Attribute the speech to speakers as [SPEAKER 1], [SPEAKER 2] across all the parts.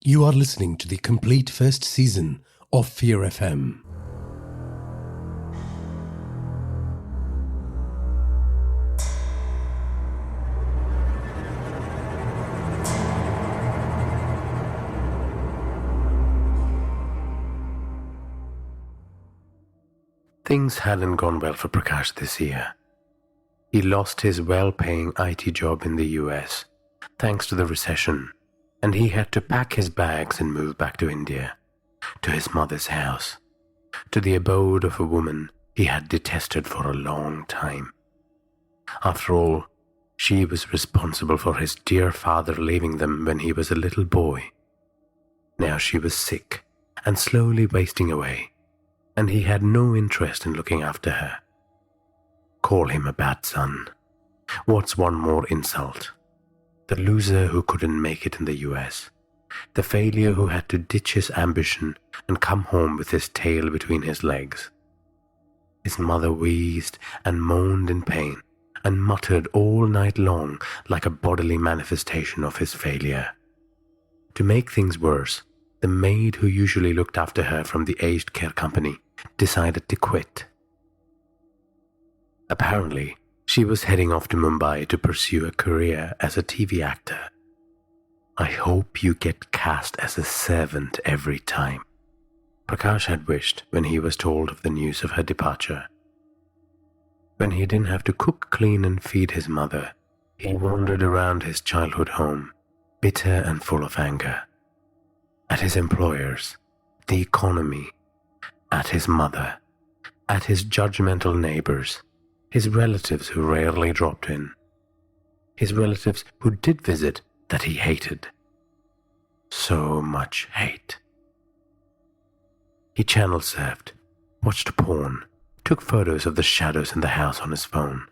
[SPEAKER 1] You are listening to the complete first season of Fear FM. Things hadn't gone well for Prakash this year. He lost his well-paying IT job in the US, thanks to the recession, and he had to pack his bags and move back to India, to his mother's house, to the abode of a woman he had detested for a long time. After all, she was responsible for his dear father leaving them when he was a little boy. Now she was sick and slowly wasting away, and he had no interest in looking after her. Call him a bad son. What's one more insult? The loser who couldn't make it in the US. The failure who had to ditch his ambition and come home with his tail between his legs. His mother wheezed and moaned in pain and muttered all night long like a bodily manifestation of his failure. To make things worse, the maid who usually looked after her from the aged care company decided to quit. Apparently, she was heading off to Mumbai to pursue a career as a TV actor. I hope you get cast as a servant every time, Prakash had wished when he was told of the news of her departure. When he didn't have to cook, clean and feed his mother, he wandered around his childhood home, bitter and full of anger. At his employers, the economy, at his mother, at his judgmental neighbors, his relatives who rarely dropped in, his relatives who did visit that he hated. So much hate. He channel surfed, watched porn, took photos of the shadows in the house on his phone.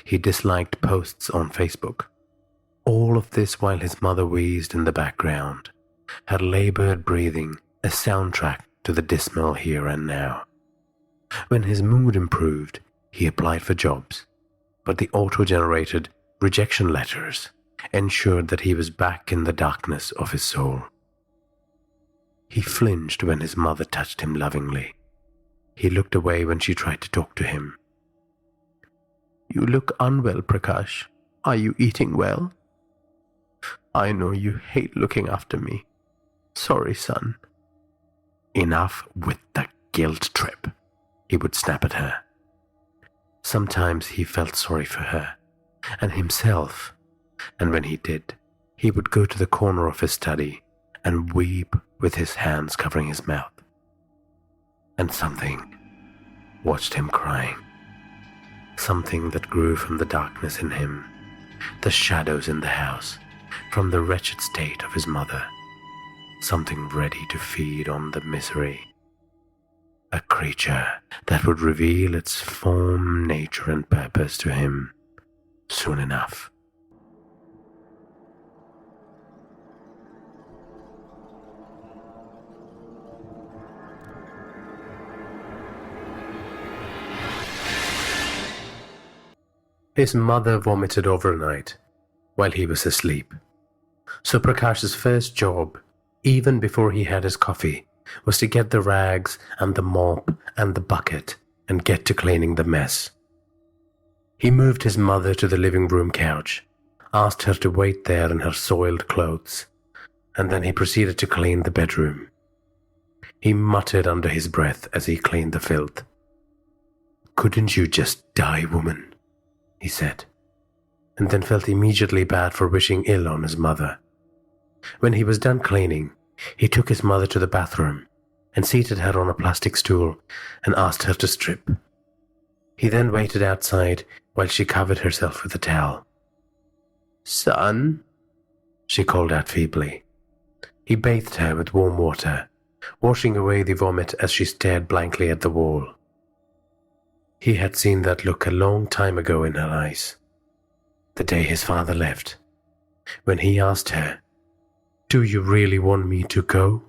[SPEAKER 1] He disliked posts on Facebook. All of this while his mother wheezed in the background, her labored breathing a soundtrack to the dismal here and now. When his mood improved, he applied for jobs, but the auto-generated rejection letters ensured that he was back in the darkness of his soul. He flinched when his mother touched him lovingly. He looked away when she tried to talk to him. "You look unwell, Prakash. Are you eating well? I know you hate looking after me. Sorry, son." Enough with the guilt trip, he would snap at her. Sometimes he felt sorry for her and himself, and when he did, he would go to the corner of his study and weep with his hands covering his mouth. And something watched him crying. Something that grew from the darkness in him, the shadows in the house, from the wretched state of his mother. Something ready to feed on the misery. A creature that would reveal its form, nature and purpose to him soon enough. His mother vomited overnight while he was asleep. So Prakash's first job, even before he had his coffee, was to get the rags and the mop and the bucket and get to cleaning the mess. He moved his mother to the living room couch, asked her to wait there in her soiled clothes, and then he proceeded to clean the bedroom. He muttered under his breath as he cleaned the filth. "Couldn't you just die, woman?" he said, and then felt immediately bad for wishing ill on his mother. When he was done cleaning, he took his mother to the bathroom and seated her on a plastic stool and asked her to strip. He then waited outside while she covered herself with a towel. "Son," she called out feebly. He bathed her with warm water, washing away the vomit as she stared blankly at the wall. He had seen that look a long time ago in her eyes, the day his father left, when he asked her, "Do you really want me to go?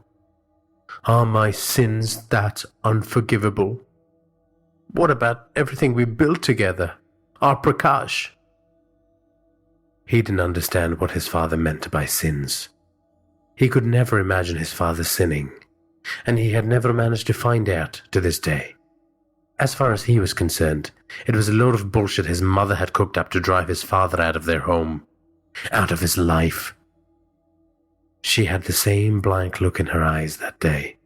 [SPEAKER 1] Are my sins that unforgivable? What about everything we built together? Our Prakash?" He didn't understand what his father meant by sins. He could never imagine his father sinning, and he had never managed to find out to this day. As far as he was concerned, it was a load of bullshit his mother had cooked up to drive his father out of their home, out of his life. She had the same blank look in her eyes that day,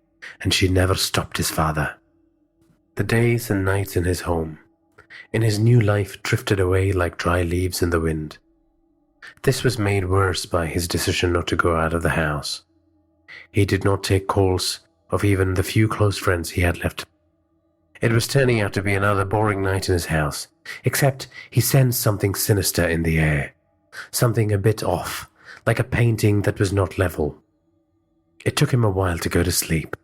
[SPEAKER 1] and she never stopped his father. The days and nights in his home, in his new life, drifted away like dry leaves in the wind. This was made worse by his decision not to go out of the house. He did not take calls of even the few close friends he had left. It was turning out to be another boring night in his house, except he sensed something sinister in the air, something a bit off, like a painting that was not level. It took him a while to go to sleep.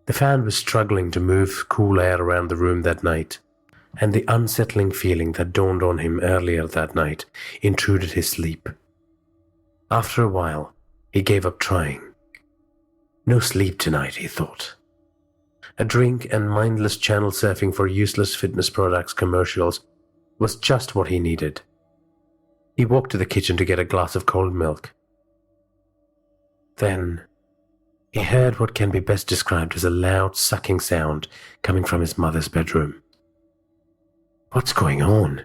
[SPEAKER 1] The fan was struggling to move cool air around the room that night, and the unsettling feeling that dawned on him earlier that night intruded his sleep. After a while, he gave up trying. No sleep tonight, he thought. A drink and mindless channel surfing for useless fitness products commercials was just what he needed. He walked to the kitchen to get a glass of cold milk. Then, he heard what can be best described as a loud sucking sound coming from his mother's bedroom. What's going on?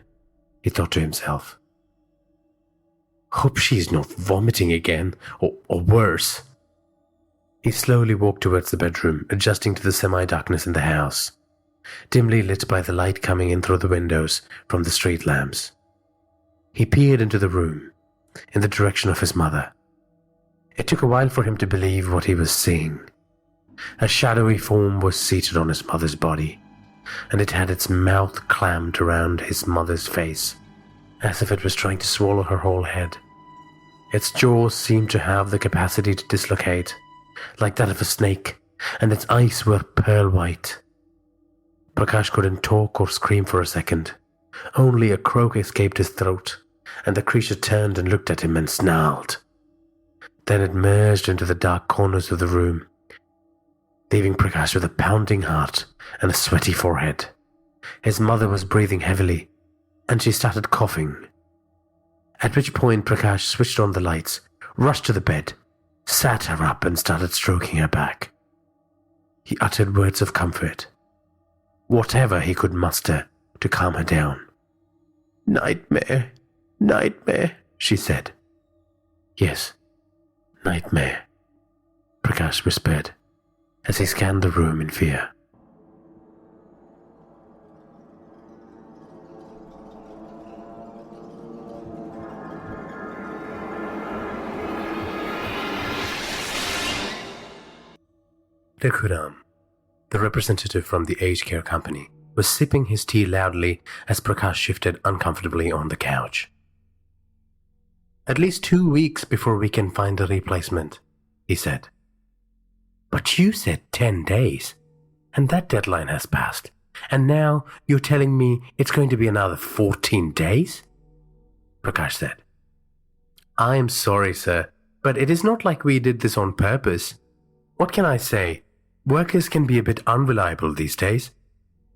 [SPEAKER 1] He thought to himself. Hope she's not vomiting again, or worse. He slowly walked towards the bedroom, adjusting to the semi-darkness in the house, dimly lit by the light coming in through the windows from the street lamps. He peered into the room, in the direction of his mother. It took a while for him to believe what he was seeing. A shadowy form was seated on his mother's body, and it had its mouth clamped around his mother's face, as if it was trying to swallow her whole head. Its jaws seemed to have the capacity to dislocate, like that of a snake, and its eyes were pearl white. Prakash couldn't talk or scream for a second. Only a croak escaped his throat, and the creature turned and looked at him and snarled. Then it merged into the dark corners of the room, leaving Prakash with a pounding heart and a sweaty forehead. His mother was breathing heavily, and she started coughing. At which point Prakash switched on the lights, rushed to the bed, sat her up and started stroking her back. He uttered words of comfort, whatever he could muster to calm her down. "Nightmare, nightmare," she said. "Yes, nightmare," Prakash whispered as he scanned the room in fear. Dhruman, the representative from the aged care company, was sipping his tea loudly as Prakash shifted uncomfortably on the couch. "At least 2 weeks before we can find a replacement," he said. "But you said 10 days, and that deadline has passed, and now you're telling me it's going to be another 14 days? Prakash said. "I am sorry, sir, but it is not like we did this on purpose. What can I say? Workers can be a bit unreliable these days,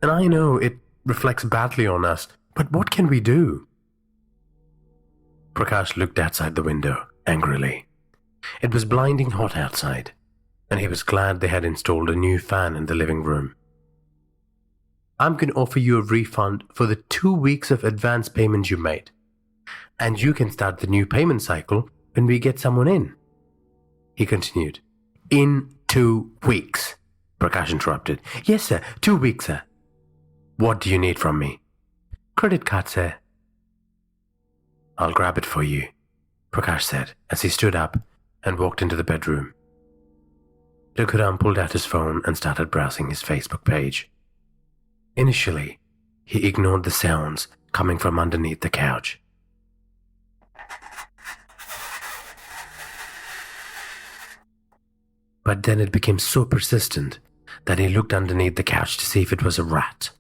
[SPEAKER 1] and I know it reflects badly on us, but what can we do?" Prakash looked outside the window, angrily. It was blinding hot outside, and he was glad they had installed a new fan in the living room. "I'm going to offer you a refund for the 2 weeks of advance payment you made, and you can start the new payment cycle when we get someone in," he continued. "In 2 weeks, Prakash interrupted. "Yes, sir, 2 weeks, sir." "What do you need from me?" "Credit card, sir." "I'll grab it for you," Prakash said as he stood up and walked into the bedroom. Dhruman pulled out his phone and started browsing his Facebook page. Initially, he ignored the sounds coming from underneath the couch. But then it became so persistent that he looked underneath the couch to see if it was a rat.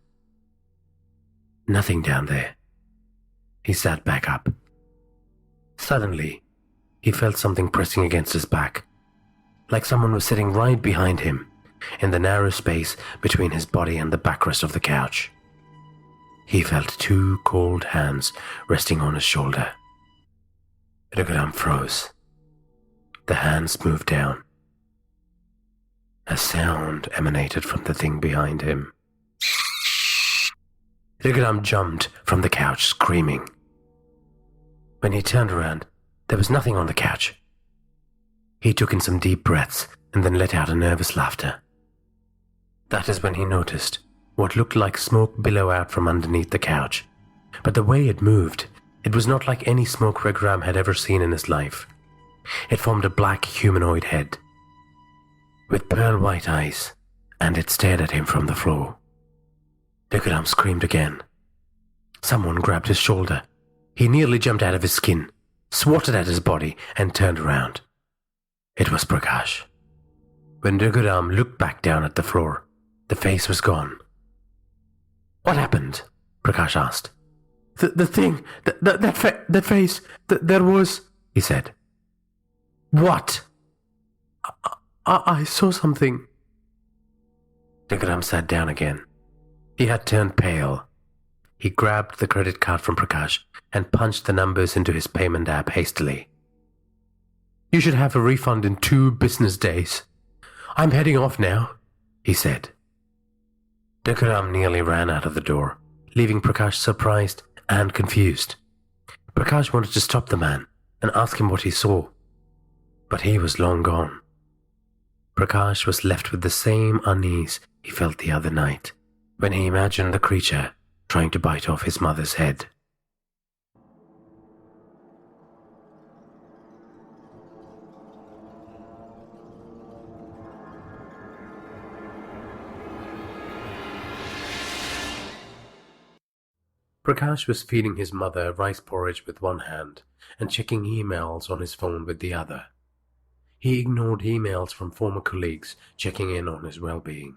[SPEAKER 1] Nothing down there. He sat back up. Suddenly, he felt something pressing against his back, like someone was sitting right behind him, in the narrow space between his body and the backrest of the couch. He felt 2 cold hands resting on his shoulder. Dhruman froze. The hands moved down. A sound emanated from the thing behind him. Raghuram jumped from the couch, screaming. When he turned around, there was nothing on the couch. He took in some deep breaths and then let out a nervous laughter. That is when he noticed what looked like smoke billow out from underneath the couch. But the way it moved, it was not like any smoke Raghuram had ever seen in his life. It formed a black humanoid head with pearl-white eyes, and it stared at him from the floor. Raghuram screamed again. Someone grabbed his shoulder. He nearly jumped out of his skin, swatted at his body, and turned around. It was Prakash. When Raghuram looked back down at the floor, the face was gone. "What happened?" Prakash asked. The thing, that face, there was," he said. "What?" I saw something." Raghuram sat down again. He had turned pale. He grabbed the credit card from Prakash and punched the numbers into his payment app hastily. "You should have a refund in 2 business days. I'm heading off now," he said. Raghuram nearly ran out of the door, leaving Prakash surprised and confused. Prakash wanted to stop the man and ask him what he saw, but he was long gone. Prakash was left with the same unease he felt the other night when he imagined the creature trying to bite off his mother's head. Prakash was feeding his mother rice porridge with one hand and checking emails on his phone with the other. He ignored emails from former colleagues checking in on his well-being.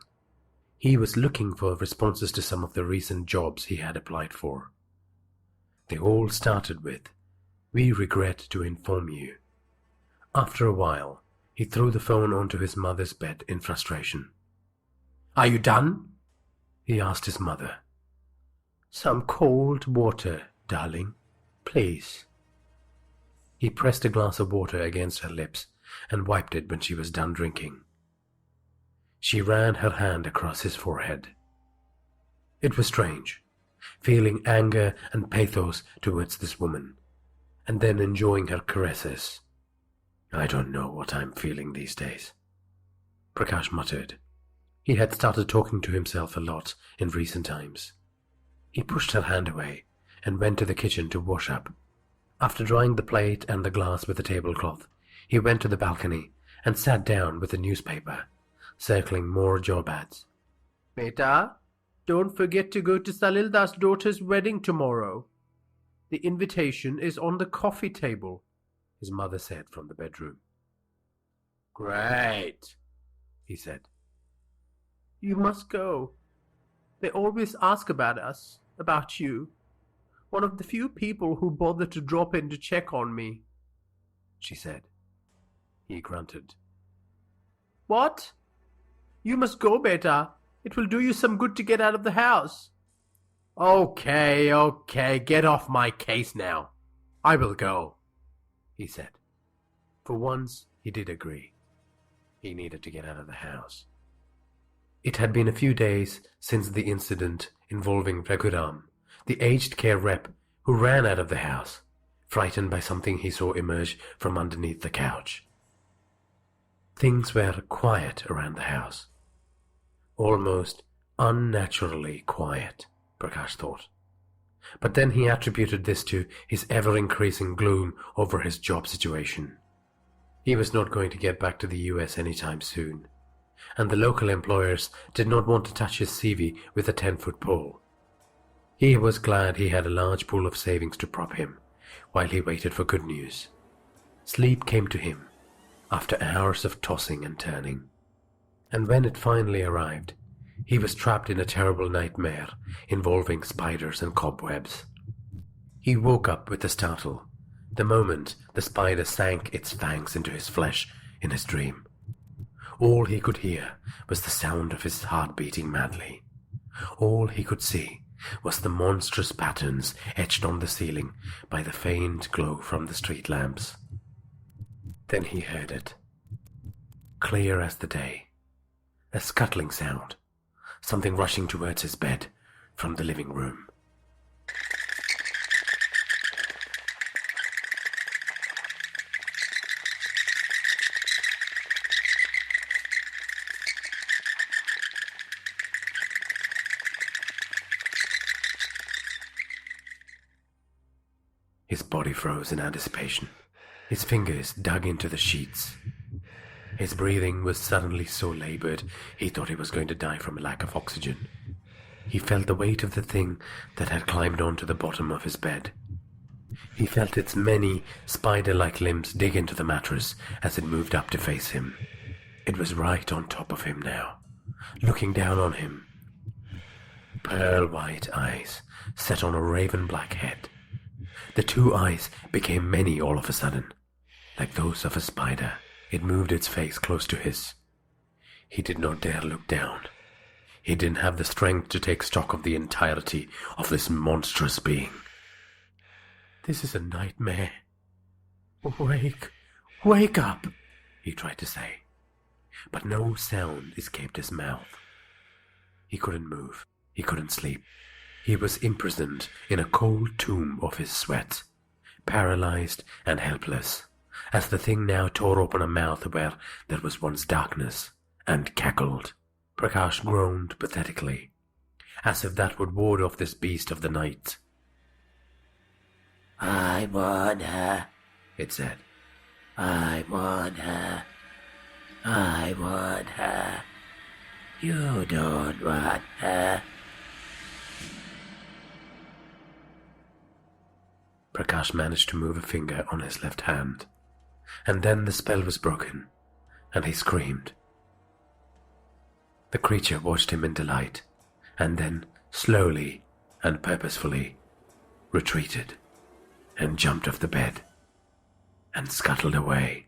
[SPEAKER 1] He was looking for responses to some of the recent jobs he had applied for. They all started with, "We regret to inform you." After a while, he threw the phone onto his mother's bed in frustration. "Are you done?" he asked his mother. "Some cold water, darling, please." He pressed a glass of water against her lips and wiped it when she was done drinking. She ran her hand across his forehead. It was strange, feeling anger and pathos towards this woman, and then enjoying her caresses. "I don't know what I'm feeling these days," Prakash muttered. He had started talking to himself a lot in recent times. He pushed her hand away and went to the kitchen to wash up. After drying the plate and the glass with a tablecloth, he went to the balcony and sat down with a newspaper, circling more job ads. "Beta, don't forget to go to Salilda's daughter's wedding tomorrow. The invitation is on the coffee table," his mother said from the bedroom. "Great," he said. "You must go. They always ask about us, about you. One of the few people who bother to drop in to check on me," she said. He grunted. "What? You must go, Beta. It will do you some good to get out of the house." Okay, get off my case now. I will go," he said. For once, he did agree. He needed to get out of the house. It had been a few days since the incident involving Raghuram, the aged care rep who ran out of the house, frightened by something he saw emerge from underneath the couch. Things were quiet around the house. Almost unnaturally quiet, Prakash thought. But then he attributed this to his ever-increasing gloom over his job situation. He was not going to get back to the US anytime soon, and the local employers did not want to touch his CV with a 10-foot pole. He was glad he had a large pool of savings to prop him while he waited for good news. Sleep came to him after hours of tossing and turning, and when it finally arrived, he was trapped in a terrible nightmare involving spiders and cobwebs. He woke up with a startle the moment the spider sank its fangs into his flesh in his dream. All he could hear was the sound of his heart beating madly. All he could see was the monstrous patterns etched on the ceiling by the faint glow from the street lamps. Then he heard it, clear as the day, a scuttling sound, something rushing towards his bed from the living room. His body froze in anticipation. His fingers dug into the sheets. His breathing was suddenly so labored, he thought he was going to die from a lack of oxygen. He felt the weight of the thing that had climbed onto the bottom of his bed. He felt its many spider-like limbs dig into the mattress as it moved up to face him. It was right on top of him now, looking down on him. Pearl-white eyes set on a raven-black head. The two eyes became many all of a sudden. Like those of a spider, it moved its face close to his. He did not dare look down. He didn't have the strength to take stock of the entirety of this monstrous being. "This is a nightmare. Wake up," he tried to say. But no sound escaped his mouth. He couldn't move. He couldn't sleep. He was imprisoned in a cold tomb of his sweat, paralyzed and helpless, as the thing now tore open a mouth where there was once darkness, and cackled. Prakash groaned pathetically, as if that would ward off this beast of the night. "I want her," it said. "I want her. I want her. You don't want her." Prakash managed to move a finger on his left hand, and then the spell was broken, and he screamed. The creature watched him in delight, and then, slowly and purposefully, retreated, and jumped off the bed, and scuttled away.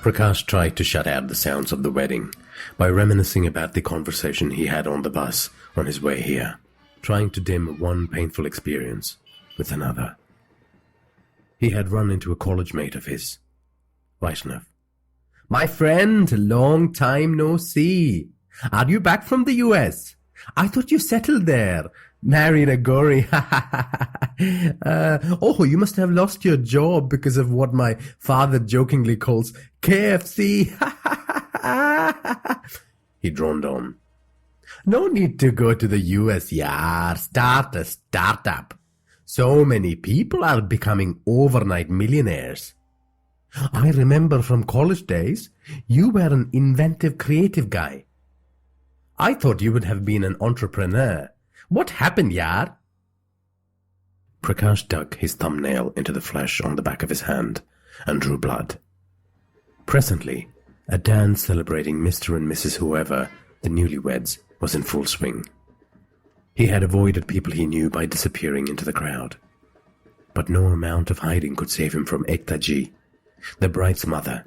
[SPEAKER 1] Prakash tried to shut out the sounds of the wedding by reminiscing about the conversation he had on the bus on his way here, trying to dim one painful experience with another. He had run into a college mate of his, Vaishnav. "My friend, long time no see. Are you back from the US? I thought you settled there. Married a Gauri. Oh, you must have lost your job because of what my father jokingly calls KFC. He droned on. No need to go to the US, yaar. Start a startup. So many people are becoming overnight millionaires. I remember from college days, you were an inventive, creative guy. I thought you would have been an entrepreneur. What happened, yaar?" Prakash dug his thumbnail into the flesh on the back of his hand and drew blood. Presently, a dance celebrating Mr. and Mrs. Whoever, the newlyweds, was in full swing. He had avoided people he knew by disappearing into the crowd. But no amount of hiding could save him from Ekta ji, the bride's mother,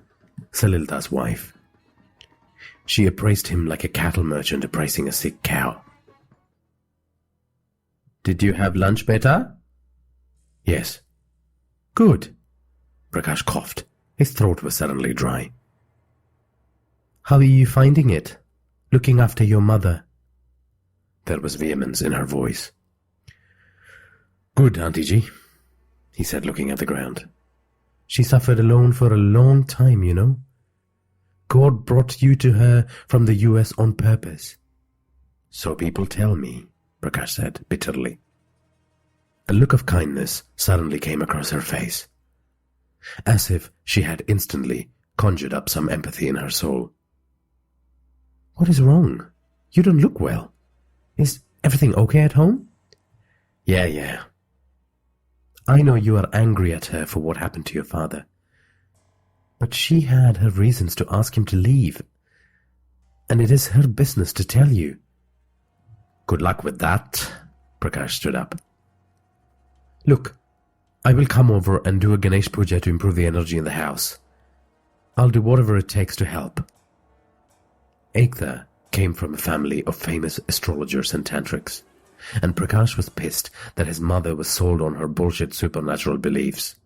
[SPEAKER 1] Salilda's wife. She appraised him like a cattle merchant appraising a sick cow. "Did you have lunch, beta?" "Yes." "Good." Prakash coughed. His throat was suddenly dry. "How are you finding it, looking after your mother?" There was vehemence in her voice. "Good, Auntie Ji," he said, looking at the ground. "She suffered alone for a long time, you know. God brought you to her from the US on purpose." "So people tell me," Prakash said bitterly. A look of kindness suddenly came across her face, as if she had instantly conjured up some empathy in her soul. "What is wrong? You don't look well. Is everything okay at home?" Yeah. I know you are angry at her for what happened to your father. But she had her reasons to ask him to leave. And it is her business to tell you. Good luck with that. Prakash stood up. Look, I will come over and do a Ganesh Puja to improve the energy in the house. I'll do whatever it takes to help. Ekta came from a family of famous astrologers and Tantriks, and Prakash was pissed that his mother was sold on her bullshit supernatural beliefs.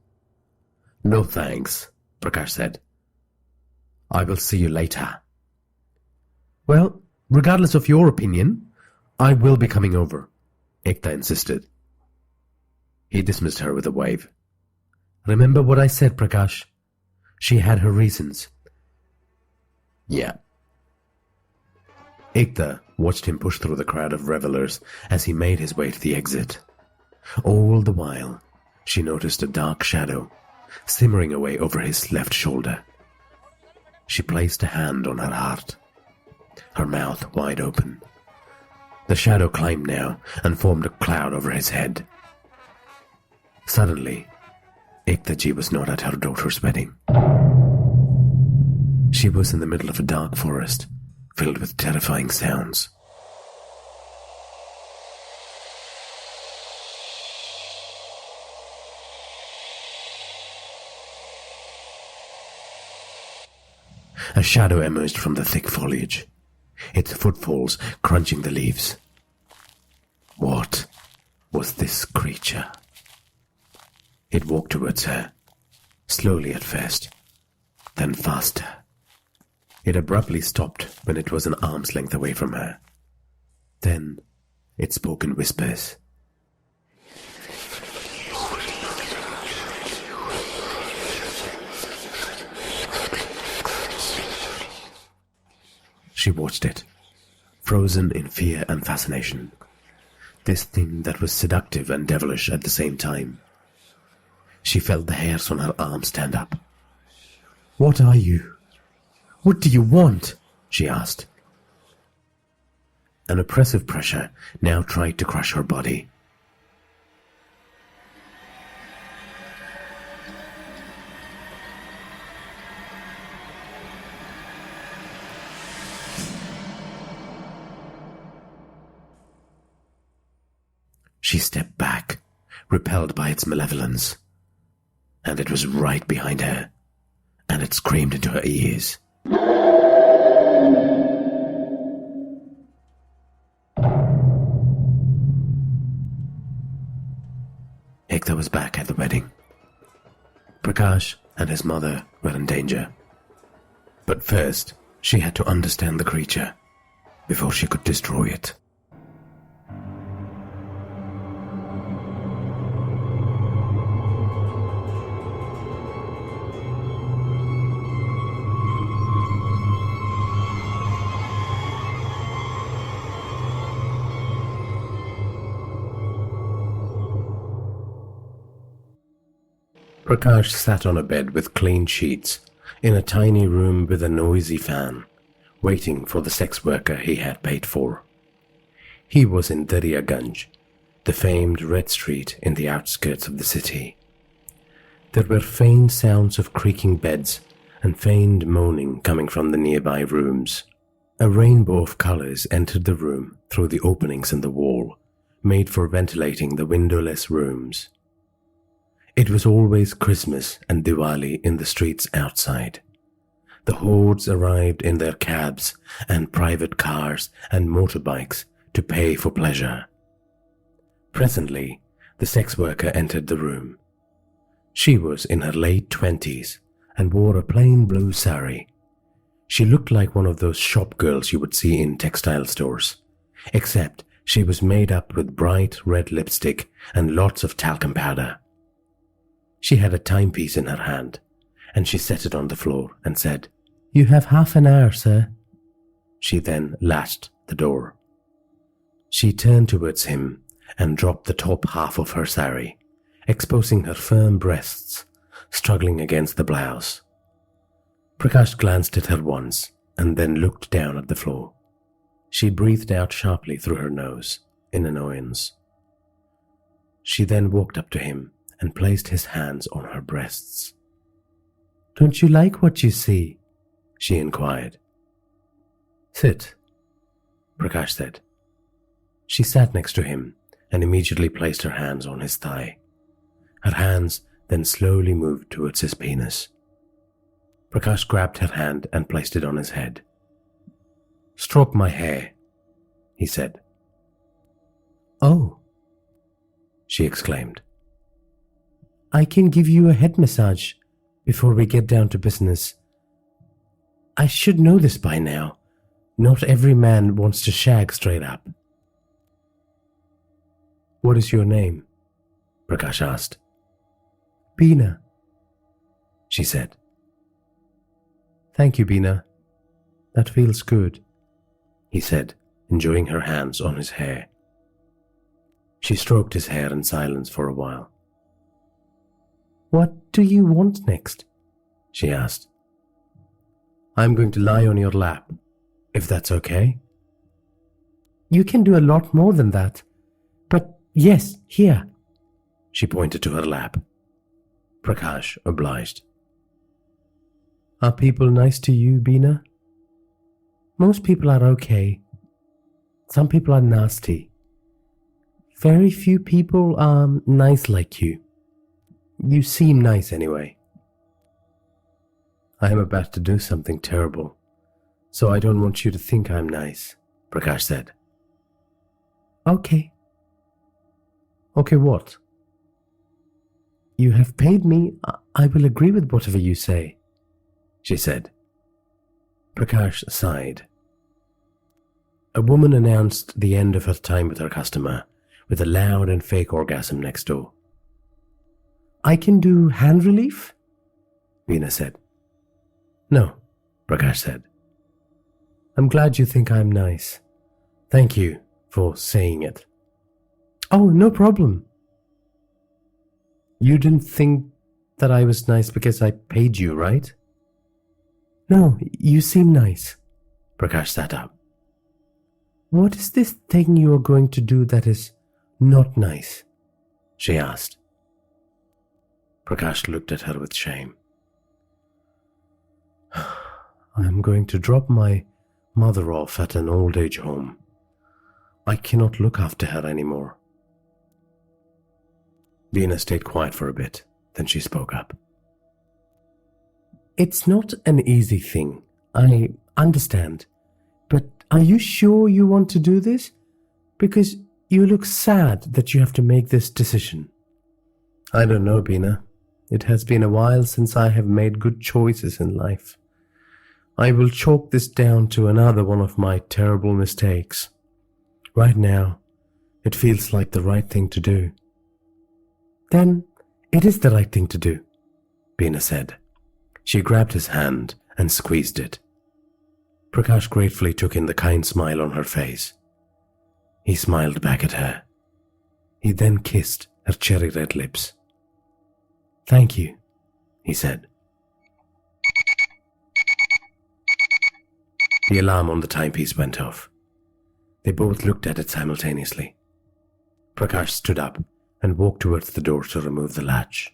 [SPEAKER 1] No thanks, Prakash said. I will see you later. Well, regardless of your opinion, I will be coming over, Ekta insisted. He dismissed her with a wave. Remember what I said, Prakash. She had her reasons. Yeah. Ekta watched him push through the crowd of revelers as he made his way to the exit. All the while, she noticed a dark shadow simmering away over his left shoulder. She placed a hand on her heart, her mouth wide open. The shadow climbed now and formed a cloud over his head. Suddenly, Ekta ji was not at her daughter's wedding. She was in the middle of a dark forest, filled with terrifying sounds. A shadow emerged from the thick foliage, its footfalls crunching the leaves. What was this creature? It walked towards her, slowly at first, then faster. It abruptly stopped when it was an arm's length away from her. Then it spoke in whispers. She watched it, frozen in fear and fascination. This thing that was seductive and devilish at the same time. She felt the hairs on her arm stand up. What are you? What do you want? She asked. An oppressive pressure now tried to crush her body. She stepped back, repelled by its malevolence. And it was right behind her, and it screamed into her ears. Ekta was back at the wedding. Prakash and his mother were in danger. But first, she had to understand the creature before she could destroy it. Prakash sat on a bed with clean sheets in a tiny room with a noisy fan, waiting for the sex worker he had paid for. He was in Daryaganj, the famed Red Street in the outskirts of the city. There were faint sounds of creaking beds and faint moaning coming from the nearby rooms. A rainbow of colors entered the room through the openings in the wall, made for ventilating the windowless rooms. It was always Christmas and Diwali in the streets outside. The hordes arrived in their cabs and private cars and motorbikes to pay for pleasure. Presently, the sex worker entered the room. She was in her late 20s and wore a plain blue sari. She looked like one of those shop girls you would see in textile stores, except she was made up with bright red lipstick and lots of talcum powder. She had a timepiece in her hand, and she set it on the floor and said, "You have half an hour, sir." She then latched the door. She turned towards him and dropped the top half of her sari, exposing her firm breasts, struggling against the blouse. Prakash glanced at her once and then looked down at the floor. She breathed out sharply through her nose in annoyance. She then walked up to him and placed his hands on her breasts. "Don't you like what you see?" she inquired. "Sit," Prakash said. She sat next to him and immediately placed her hands on his thigh. Her hands then slowly moved towards his penis. Prakash grabbed her hand and placed it on his head. "Stroke my hair," he said. "Oh," she exclaimed. "I can give you a head massage before we get down to business. I should know this by now. Not every man wants to shag straight up." "What is your name?" Prakash asked. "Beena," she said. "Thank you, Beena. That feels good," he said, enjoying her hands on his hair. She stroked his hair in silence for a while. "What do you want next?" she asked. "I'm going to lie on your lap, if that's okay." "You can do a lot more than that. But yes, here." She pointed to her lap. Prakash obliged. "Are people nice to you, Beena?" "Most people are okay. Some people are nasty. Very few people are nice like you. You seem nice anyway." "I am about to do something terrible, so I don't want you to think I'm nice," Prakash said. "Okay." "Okay, what?" "You have paid me. I will agree with whatever you say," she said. Prakash sighed. A woman announced the end of her time with her customer with a loud and fake orgasm next door. "I can do hand relief?" Beena said. "No," Prakash said. "I'm glad you think I'm nice. Thank you for saying it." "Oh, no problem." "You didn't think that I was nice because I paid you, right?" "No, you seem nice." Prakash sat up. "What is this thing you are going to do that is not nice?" she asked. Prakash looked at her with shame. "I'm going to drop my mother off at an old age home. I cannot look after her anymore." Beena stayed quiet for a bit, then she spoke up. "It's not an easy thing, I understand. But are you sure you want to do this? Because you look sad that you have to make this decision." "I don't know, Beena. It has been a while since I have made good choices in life. I will chalk this down to another one of my terrible mistakes. Right now, it feels like the right thing to do." "Then it is the right thing to do," Beena said. She grabbed his hand and squeezed it. Prakash gratefully took in the kind smile on her face. He smiled back at her. He then kissed her cherry-red lips. "Thank you," he said. The alarm on the timepiece went off. They both looked at it simultaneously. Prakash stood up and walked towards the door to remove the latch.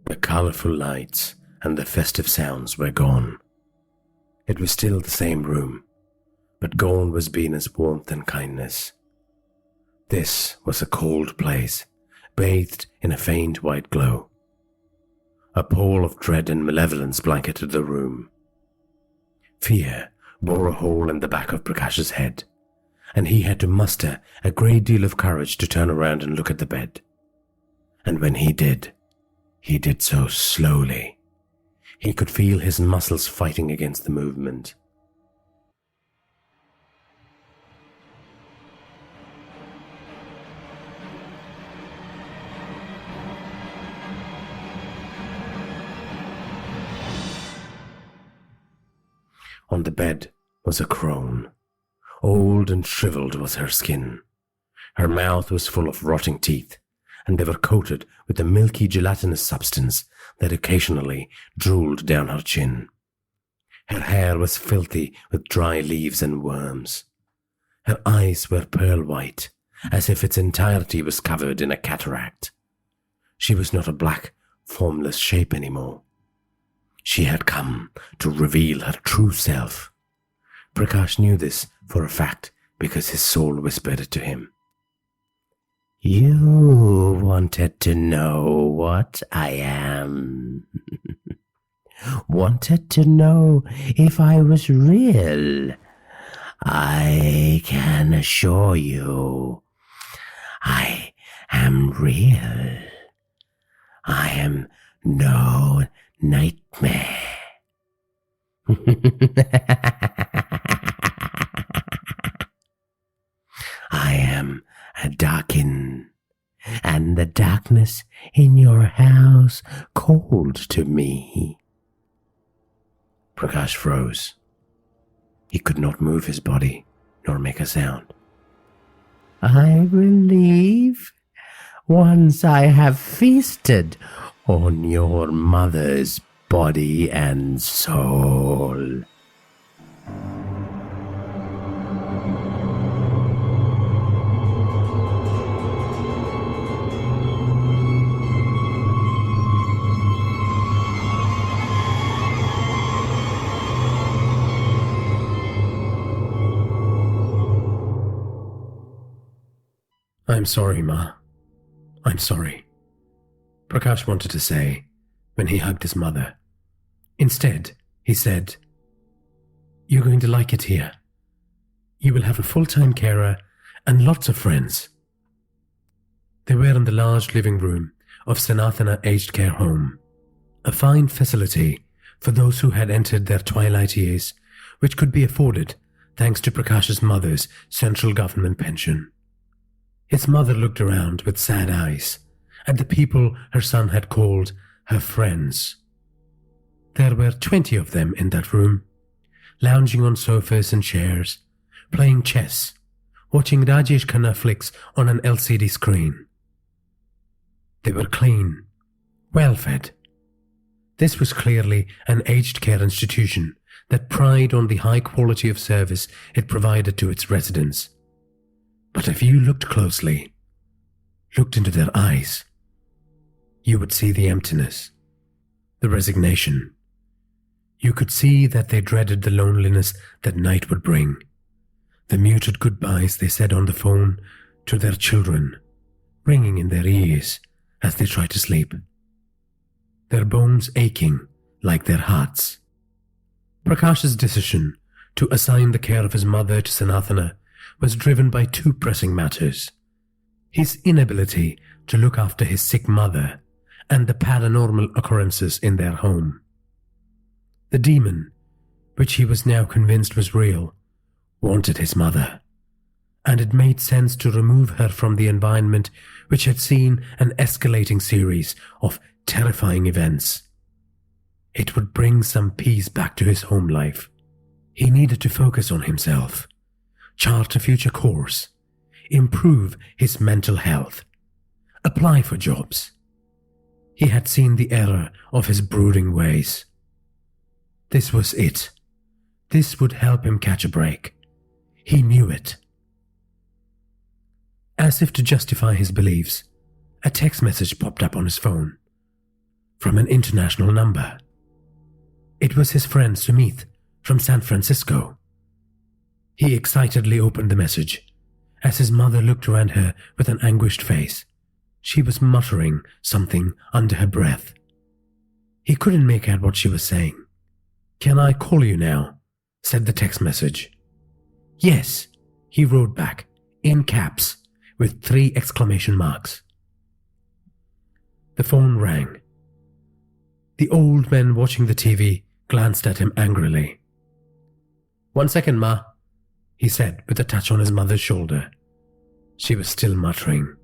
[SPEAKER 1] The colorful lights and the festive sounds were gone. It was still the same room, but gone was Beena's warmth and kindness. This was a cold place, bathed in a faint white glow. A pall of dread and malevolence blanketed the room. Fear bore a hole in the back of Prakash's head, and he had to muster a great deal of courage to turn around and look at the bed. And when he did so slowly. He could feel his muscles fighting against the movement. On the bed was a crone. Old and shriveled was her skin. Her mouth was full of rotting teeth, and they were coated with a milky gelatinous substance that occasionally drooled down her chin. Her hair was filthy with dry leaves and worms. Her eyes were pearl white, as if its entirety was covered in a cataract. She was not a black, formless shape anymore. She had come to reveal her true self. Prakash knew this for a fact because his soul whispered it to him. You wanted to know what I am. Wanted to know if I was real. I can assure you, I am real. I am no nightmare. I am a darkin, and the darkness in your house called to me. Prakash froze. He could not move his body nor make a sound. I will leave once I have feasted on your mother's body and soul. I'm sorry, Ma. I'm sorry, Prakash wanted to say when he hugged his mother. Instead, he said, You're going to like it here. You will have a full-time carer and lots of friends. They were in the large living room of Sanatana Aged Care Home, a fine facility for those who had entered their twilight years, which could be afforded thanks to Prakash's mother's central government pension. His mother looked around with sad eyes at the people her son had called her friends. There were 20 of them in that room, lounging on sofas and chairs, playing chess, watching Rajesh Khanna flicks on an LCD screen. They were clean, well-fed. This was clearly an aged care institution that prided on the high quality of service it provided to its residents. But if you looked closely, looked into their eyes, you would see the emptiness, the resignation. You could see that they dreaded the loneliness that night would bring, the muted goodbyes they said on the phone to their children, ringing in their ears as they tried to sleep, their bones aching like their hearts. Prakash's decision to assign the care of his mother to Sanatana was driven by two pressing matters: his inability to look after his sick mother and the paranormal occurrences in their home. The demon, which he was now convinced was real, wanted his mother, and it made sense to remove her from the environment which had seen an escalating series of terrifying events. It would bring some peace back to his home life. He needed to focus on himself, chart a future course, improve his mental health, apply for jobs. He had seen the error of his brooding ways. This was it. This would help him catch a break. He knew it. As if to justify his beliefs, a text message popped up on his phone from an international number. It was his friend Sumit from San Francisco. He excitedly opened the message as his mother looked around her with an anguished face. She was muttering something under her breath. He couldn't make out what she was saying. "Can I call you now?" said the text message. "Yes," he wrote back, in caps, with 3 exclamation marks. The phone rang. The old man watching the TV glanced at him angrily. "1 second, Ma," he said with a touch on his mother's shoulder. She was still muttering.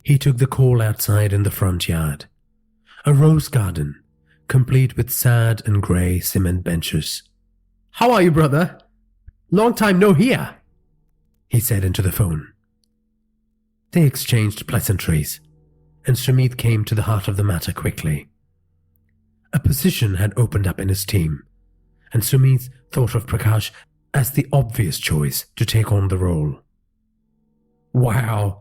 [SPEAKER 1] He took the call outside in the front yard. A rose garden, complete with sad and grey cement benches. How are you, brother? Long time no hear, he said into the phone. They exchanged pleasantries, and Sumit came to the heart of the matter quickly. A position had opened up in his team, and Sumit thought of Prakash as the obvious choice to take on the role. Wow,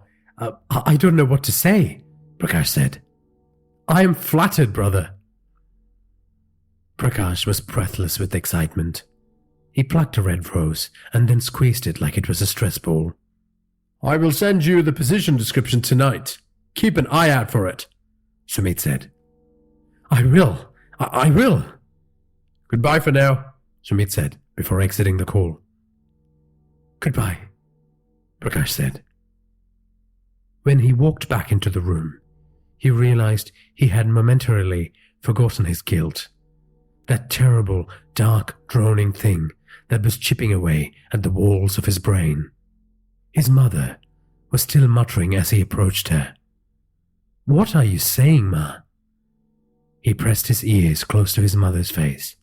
[SPEAKER 1] I don't know what to say, Prakash said. I am flattered, brother. Prakash was breathless with excitement. He plucked a red rose and then squeezed it like it was a stress ball. I will send you the position description tonight. Keep an eye out for it, Sumit said. I will. I will. Goodbye for now, Sumit said before exiting the call. Goodbye, Prakash said. When he walked back into the room, he realized he had momentarily forgotten his guilt. That terrible, dark, droning thing that was chipping away at the walls of his brain. His mother was still muttering as he approached her. What are you saying, Ma? He pressed his ears close to his mother's face.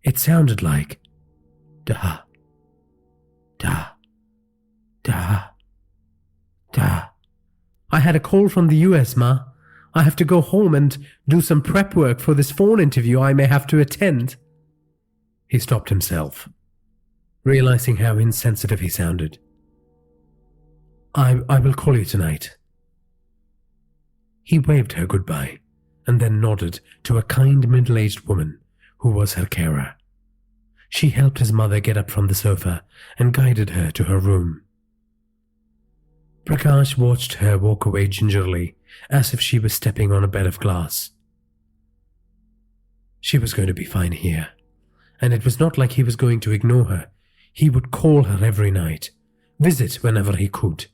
[SPEAKER 1] It sounded like da, da, da, da. I had a call from the US, Ma. I have to go home and do some prep work for this phone interview I may have to attend. He stopped himself, realizing how insensitive he sounded. I will call you tonight. He waved her goodbye and then nodded to a kind middle-aged woman who was her carer. She helped his mother get up from the sofa and guided her to her room. Prakash watched her walk away gingerly, as if she was stepping on a bed of glass. She was going to be fine here, and it was not like he was going to ignore her. He would call her every night, visit whenever he could.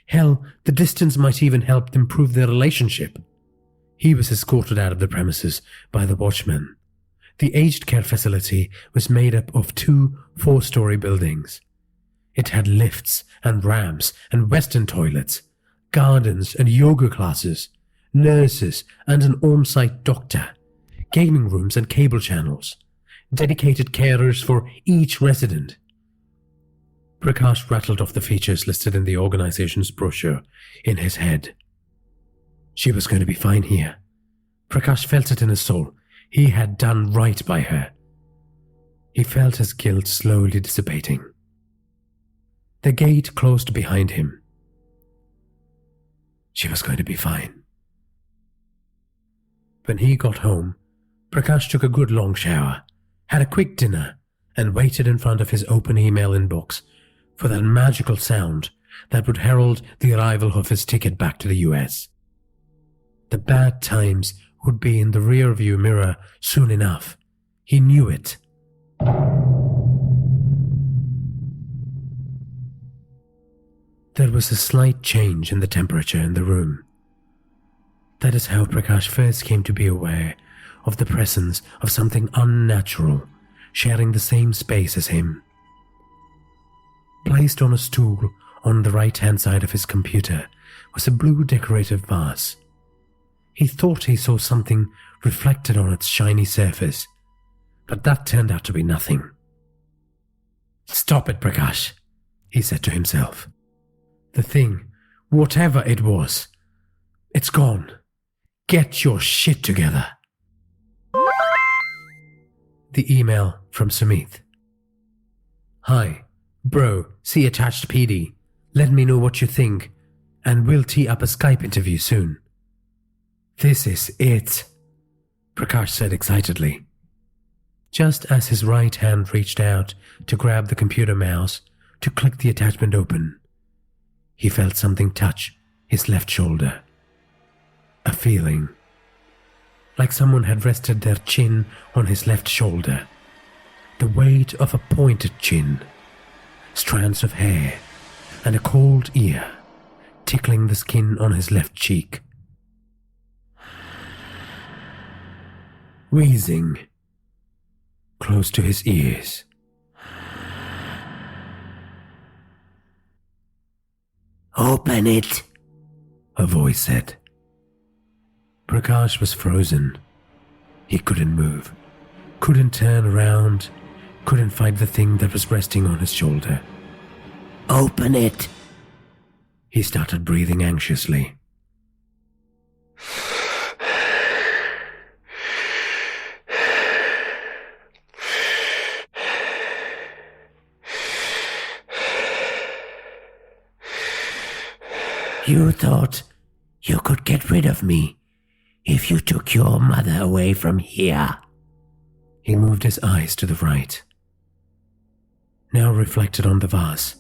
[SPEAKER 1] Hell, the distance might even help improve their relationship. He was escorted out of the premises by the watchman. The aged care facility was made up of 2 4-story buildings. It had lifts and ramps and western toilets, gardens and yoga classes, nurses and an on-site doctor, gaming rooms and cable channels, dedicated carers for each resident. Prakash rattled off the features listed in the organization's brochure in his head. She was going to be fine here. Prakash felt it in his soul. He had done right by her. He felt his guilt slowly dissipating. The gate closed behind him. She was going to be fine. When he got home, Prakash took a good long shower, had a quick dinner, and waited in front of his open email inbox for that magical sound that would herald the arrival of his ticket back to the US. The bad times would be in the rearview mirror soon enough. He knew it. There was a slight change in the temperature in the room. That is how Prakash first came to be aware of the presence of something unnatural sharing the same space as him. Placed on a stool on the right-hand side of his computer was a blue decorative vase. He thought he saw something reflected on its shiny surface, but that turned out to be nothing. Stop it, Prakash, he said to himself. The thing, whatever it was, it's gone. Get your shit together. The email from Sumit. Hi, bro, see attached PD. Let me know what you think, and we'll tee up a Skype interview soon. This is it, Prakash said excitedly. Just as his right hand reached out to grab the computer mouse to click the attachment open, he felt something touch his left shoulder. A feeling like someone had rested their chin on his left shoulder. The weight of a pointed chin, strands of hair, and a cold ear tickling the skin on his left cheek. Wheezing close to his ears. Open it, a voice said. Prakash was frozen. He couldn't move, couldn't turn around, couldn't fight the thing that was resting on his shoulder. "Open it!" He started breathing anxiously. "You thought you could get rid of me if you took your mother away from here." He moved his eyes to the right. Now reflected on the vase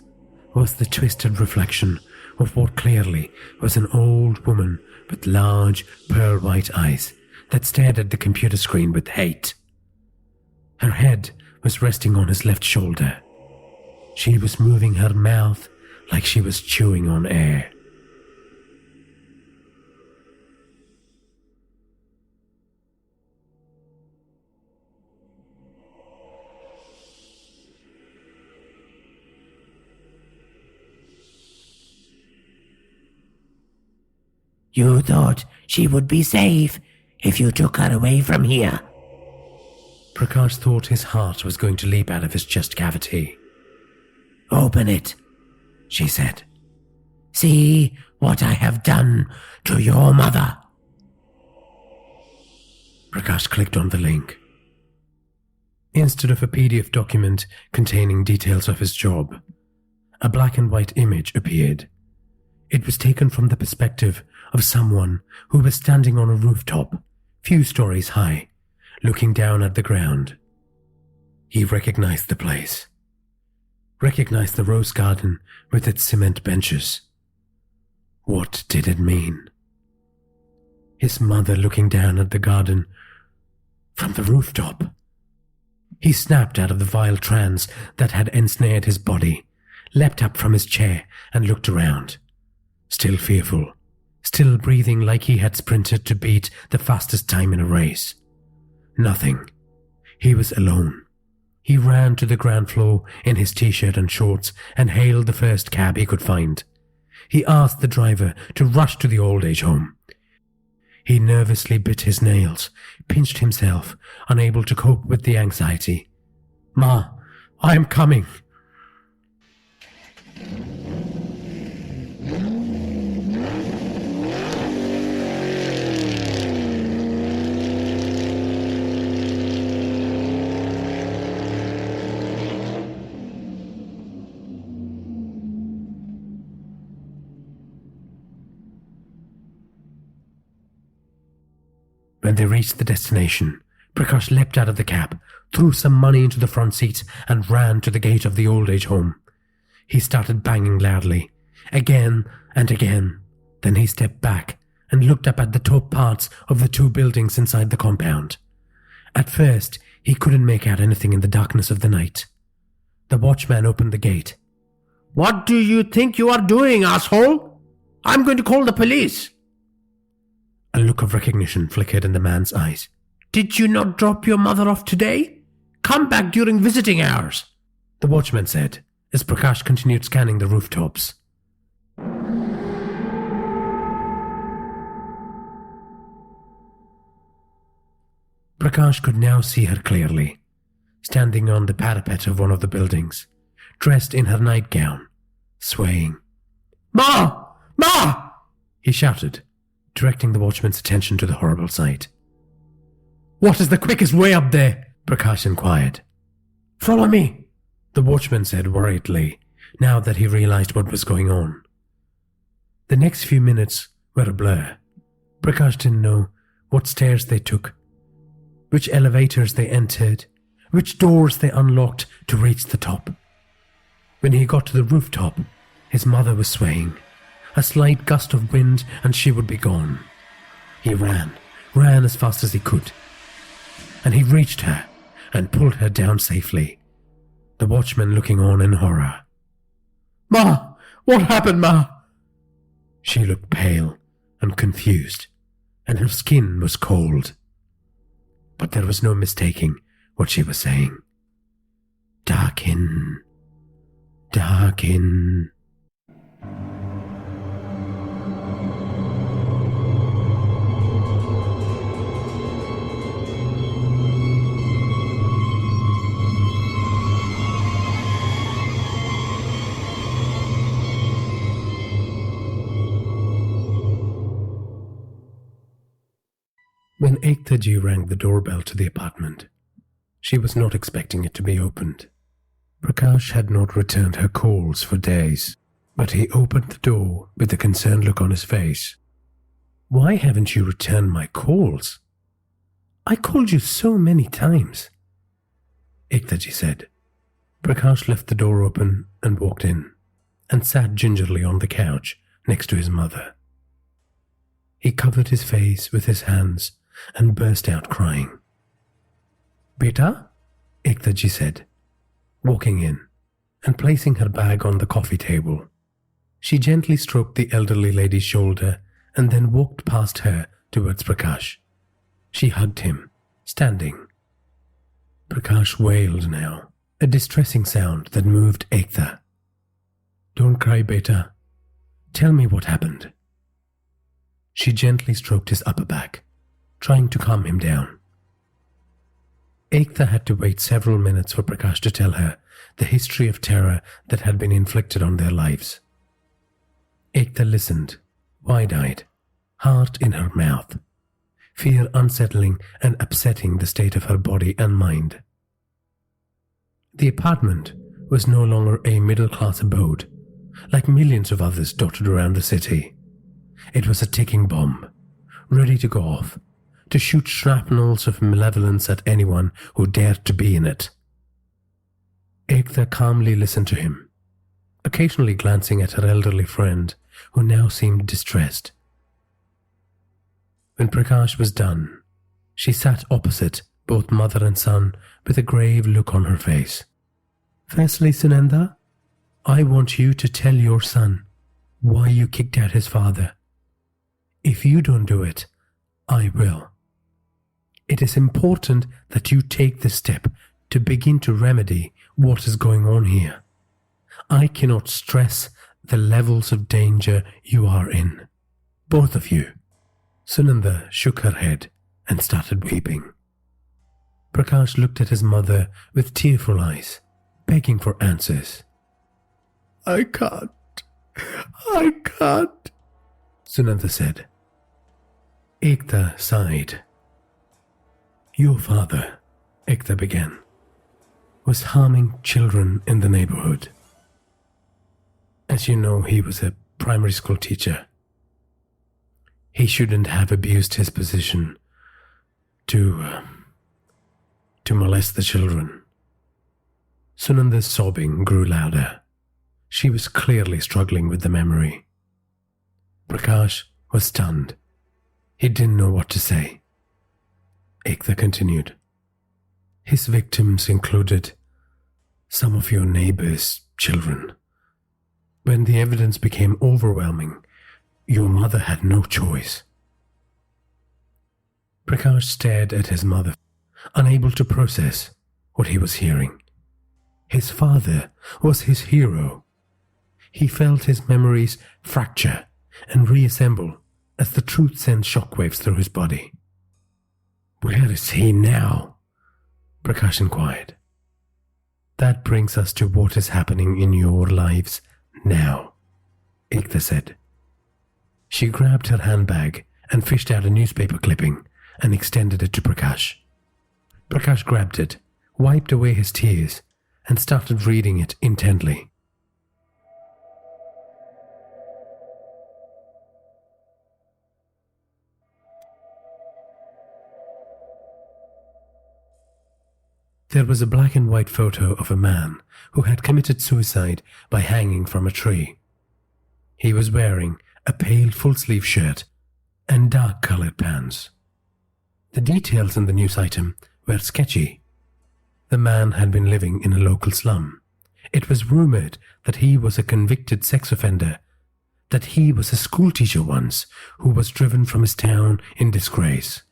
[SPEAKER 1] was the twisted reflection of what clearly was an old woman with large pearl-white eyes that stared at the computer screen with hate. Her head was resting on his left shoulder. She was moving her mouth like she was chewing on air. "You thought she would be safe if you took her away from here." Prakash thought his heart was going to leap out of his chest cavity. "Open it," she said. "See what I have done to your mother." Prakash clicked on the link. Instead of a PDF document containing details of his job, a black and white image appeared. It was taken from the perspective of someone who was standing on a rooftop, few stories high, looking down at the ground. He recognized the place. Recognized the rose garden with its cement benches. What did it mean? His mother looking down at the garden from the rooftop. He snapped out of the vile trance that had ensnared his body, leapt up from his chair and looked around. Still fearful, still breathing like he had sprinted to beat the fastest time in a race. Nothing. He was alone. He ran to the ground floor in his t-shirt and shorts and hailed the first cab he could find. He asked the driver to rush to the old age home. He nervously bit his nails, pinched himself, unable to cope with the anxiety. "Ma, I am coming." When they reached the destination, Prakash leapt out of the cab, threw some money into the front seat, and ran to the gate of the old age home. He started banging loudly, again and again. Then he stepped back and looked up at the top parts of the two buildings inside the compound. At first, he couldn't make out anything in the darkness of the night. The watchman opened the gate. "What do you think you are doing, asshole? I'm going to call the police." A look of recognition flickered in the man's eyes. "Did you not drop your mother off today? Come back during visiting hours," the watchman said, as Prakash continued scanning the rooftops. Prakash could now see her clearly, standing on the parapet of one of the buildings, dressed in her nightgown, swaying. "Ma! Ma!" he shouted, directing the watchman's attention to the horrible sight. "What is the quickest way up there?" Prakash inquired. "Follow me," the watchman said worriedly, now that he realized what was going on. The next few minutes were a blur. Prakash didn't know what stairs they took, which elevators they entered, which doors they unlocked to reach the top. When he got to the rooftop, his mother was swaying. A slight gust of wind and she would be gone. He ran as fast as he could. And he reached her and pulled her down safely, the watchman looking on in horror. "Ma! What happened, Ma?" She looked pale and confused, and her skin was cold. But there was no mistaking what she was saying. "Darken, darken." When Ekta ji rang the doorbell to the apartment, she was not expecting it to be opened. Prakash had not returned her calls for days, but he opened the door with a concerned look on his face. "Why haven't you returned my calls? I called you so many times," Ekta ji said. Prakash left the door open and walked in, and sat gingerly on the couch next to his mother. He covered his face with his hands and burst out crying. "Beta?" Ekta ji said, walking in and placing her bag on the coffee table. She gently stroked the elderly lady's shoulder and then walked past her towards Prakash. She hugged him, standing. Prakash wailed now, a distressing sound that moved Ekta. "Don't cry, beta. Tell me what happened." She gently stroked his upper back, trying to calm him down. Ekta had to wait several minutes for Prakash to tell her the history of terror that had been inflicted on their lives. Ekta listened, wide-eyed, heart in her mouth, fear unsettling and upsetting the state of her body and mind. The apartment was no longer a middle-class abode, like millions of others dotted around the city. It was a ticking bomb, ready to go off, to shoot shrapnels of malevolence at anyone who dared to be in it. Ekta calmly listened to him, occasionally glancing at her elderly friend, who now seemed distressed. When Prakash was done, she sat opposite both mother and son with a grave look on her face. "Firstly, Sunanda, I want you to tell your son why you kicked out his father. If you don't do it, I will. It is important that you take this step to begin to remedy what is going on here. I cannot stress the levels of danger you are in. Both of you." Sunanda shook her head and started weeping. Prakash looked at his mother with tearful eyes, begging for answers. "I can't. I can't," Sunanda said. Ekta sighed. "Your father," Ekta began, "was harming children in the neighborhood. As you know, he was a primary school teacher. He shouldn't have abused his position to molest the children." Sunanda's sobbing grew louder. She was clearly struggling with the memory. Prakash was stunned. He didn't know what to say. Ekta continued. "His victims included some of your neighbors' children. When the evidence became overwhelming, your mother had no choice." Prakash stared at his mother, unable to process what he was hearing. His father was his hero. He felt his memories fracture and reassemble as the truth sent shockwaves through his body. "Where is he now?" Prakash inquired. "That brings us to what is happening in your lives now," Ekta said. She grabbed her handbag and fished out a newspaper clipping and extended it to Prakash. Prakash grabbed it, wiped away his tears, and started reading it intently. There was a black and white photo of a man who had committed suicide by hanging from a tree. He was wearing a pale full-sleeve shirt and dark-colored pants. The details in the news item were sketchy. The man had been living in a local slum. It was rumored that he was a convicted sex offender, that he was a schoolteacher once who was driven from his town in disgrace.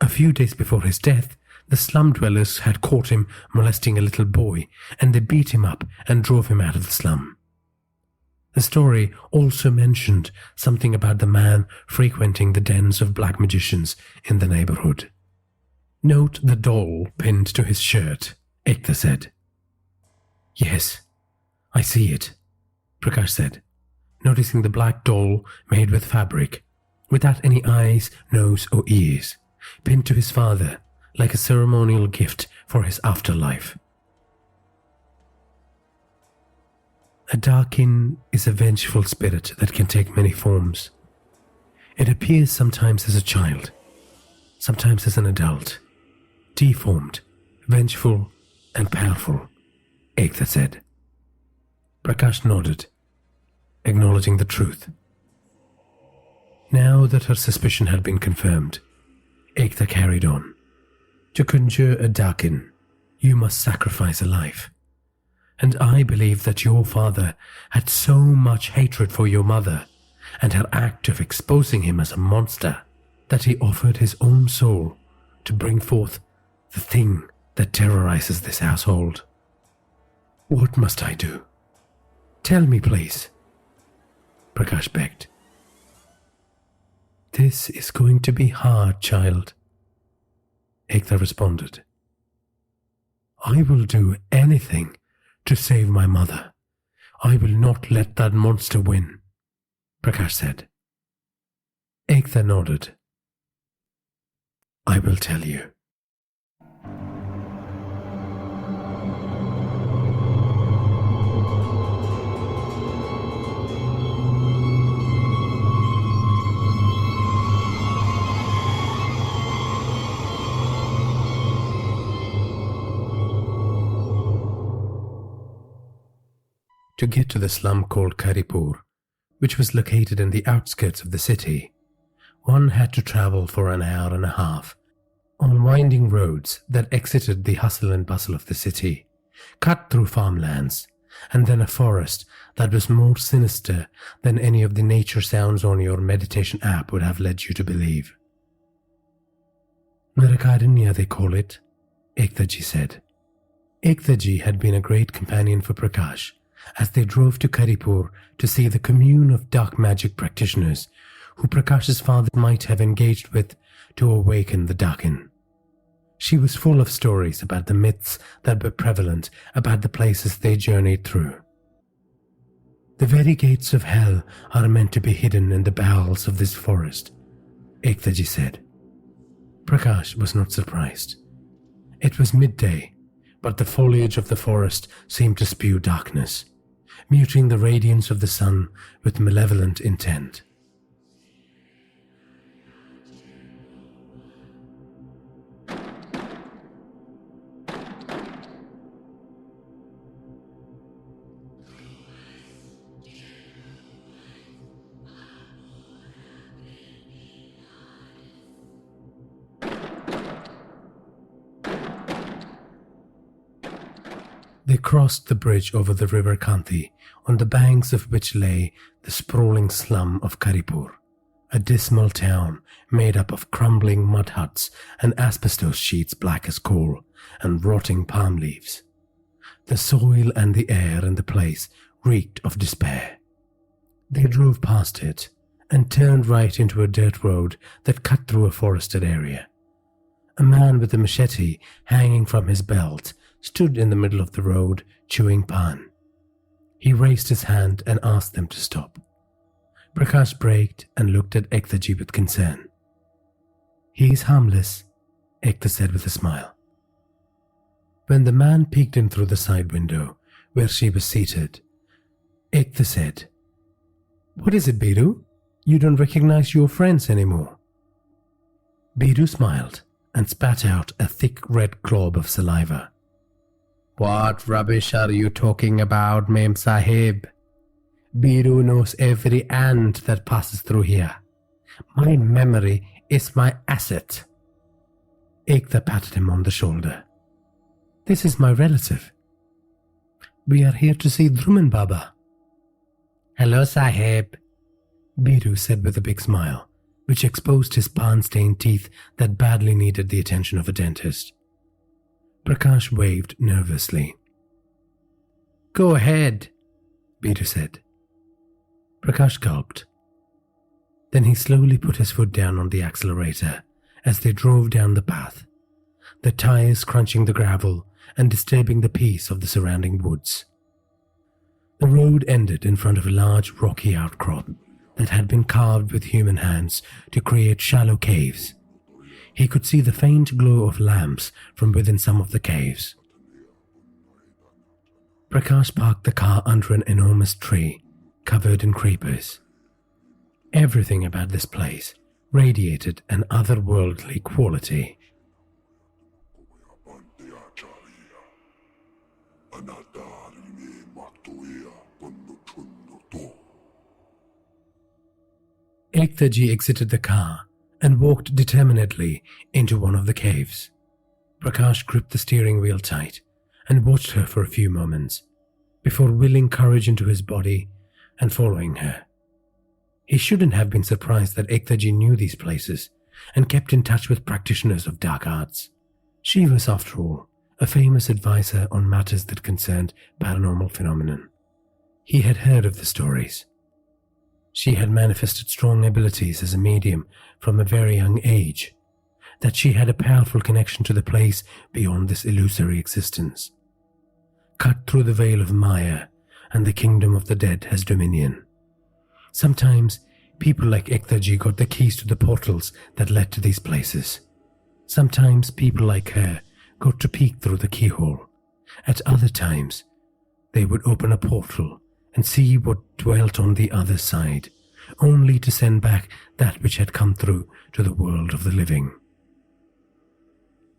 [SPEAKER 1] A few days before his death, the slum dwellers had caught him molesting a little boy, and they beat him up and drove him out of the slum. The story also mentioned something about the man frequenting the dens of black magicians in the neighborhood. "Note the doll pinned to his shirt," Ekta said. "Yes, I see it," Prakash said, noticing the black doll made with fabric, without any eyes, nose, or ears, pinned to his father like a ceremonial gift for his afterlife. A Darkin is a vengeful spirit that can take many forms. It appears sometimes as a child, sometimes as an adult, deformed, vengeful, and powerful, Ekta said. Prakash nodded, acknowledging the truth. Now that her suspicion had been confirmed, Ekta carried on. To conjure a Darkin, you must sacrifice a life. And I believe that your father had so much hatred for your mother and her act of exposing him as a monster that he offered his own soul to bring forth the thing that terrorizes this household. What must I do? Tell me, please, Prakash begged. This is going to be hard, child, Ekta responded. I will do anything to save my mother. I will not let that monster win, Prakash said. Ekta nodded. I will tell you. To get to the slum called Karipur, which was located in the outskirts of the city, one had to travel for an hour and a half on winding roads that exited the hustle and bustle of the city, cut through farmlands, and then a forest that was more sinister than any of the nature sounds on your meditation app would have led you to believe. Narakadanya, they call it, Ektaji said. Ektaji had been a great companion for Prakash as they drove to Karipur to see the commune of dark magic practitioners who Prakash's father might have engaged with to awaken the Darkin. She was full of stories about the myths that were prevalent about the places they journeyed through. The very gates of hell are meant to be hidden in the bowels of this forest, Ektaji said. Prakash was not surprised. It was midday, but the foliage of the forest seemed to spew darkness, muting the radiance of the sun with malevolent intent. They crossed the bridge over the river Kanti, on the banks of which lay the sprawling slum of Karipur, a dismal town made up of crumbling mud huts and asbestos sheets black as coal and rotting palm leaves. The soil and the air in the place reeked of despair. They drove past it and turned right into a dirt road that cut through a forested area. A man with a machete hanging from his belt stood in the middle of the road chewing pan. He raised his hand and asked them to stop. Prakash braked and looked at Ektaji with concern. He is harmless, Ekta said with a smile. When the man peeked in through the side window where she was seated, Ekta said, What is it, Biru? You don't recognize your friends anymore. Biru smiled and spat out a thick red glob of saliva. What rubbish are you talking about, Mem Sahib? Biru knows every ant that passes through here. My memory is my asset. Ekta patted him on the shoulder. This is my relative. We are here to see Dhruman Baba. Hello, Sahib, Biru said with a big smile, which exposed his pan-stained teeth that badly needed the attention of a dentist. Prakash waved nervously. Go ahead, Biru said. Prakash gulped. Then he slowly put his foot down on the accelerator as they drove down the path, the tires crunching the gravel and disturbing the peace of the surrounding woods. The road ended in front of a large rocky outcrop that had been carved with human hands to create shallow caves. He could see the faint glow of lamps from within some of the caves. Prakash parked the car under an enormous tree covered in creepers. Everything about this place radiated an otherworldly quality. Ekta ji exited the car and walked determinedly into one of the caves. Prakash gripped the steering wheel tight and watched her for a few moments before willing courage into his body and following her. He shouldn't have been surprised that Ekta ji knew these places and kept in touch with practitioners of dark arts. She was, after all, a famous advisor on matters that concerned paranormal phenomenon. He had heard of the stories. She had manifested strong abilities as a medium from a very young age, that she had a powerful connection to the place beyond this illusory existence. Cut through the veil of Maya, and the kingdom of the dead has dominion. Sometimes, people like Ekta ji got the keys to the portals that led to these places. Sometimes, people like her got to peek through the keyhole. At other times, they would open a portal and see what dwelt on the other side, only to send back that which had come through to the world of the living.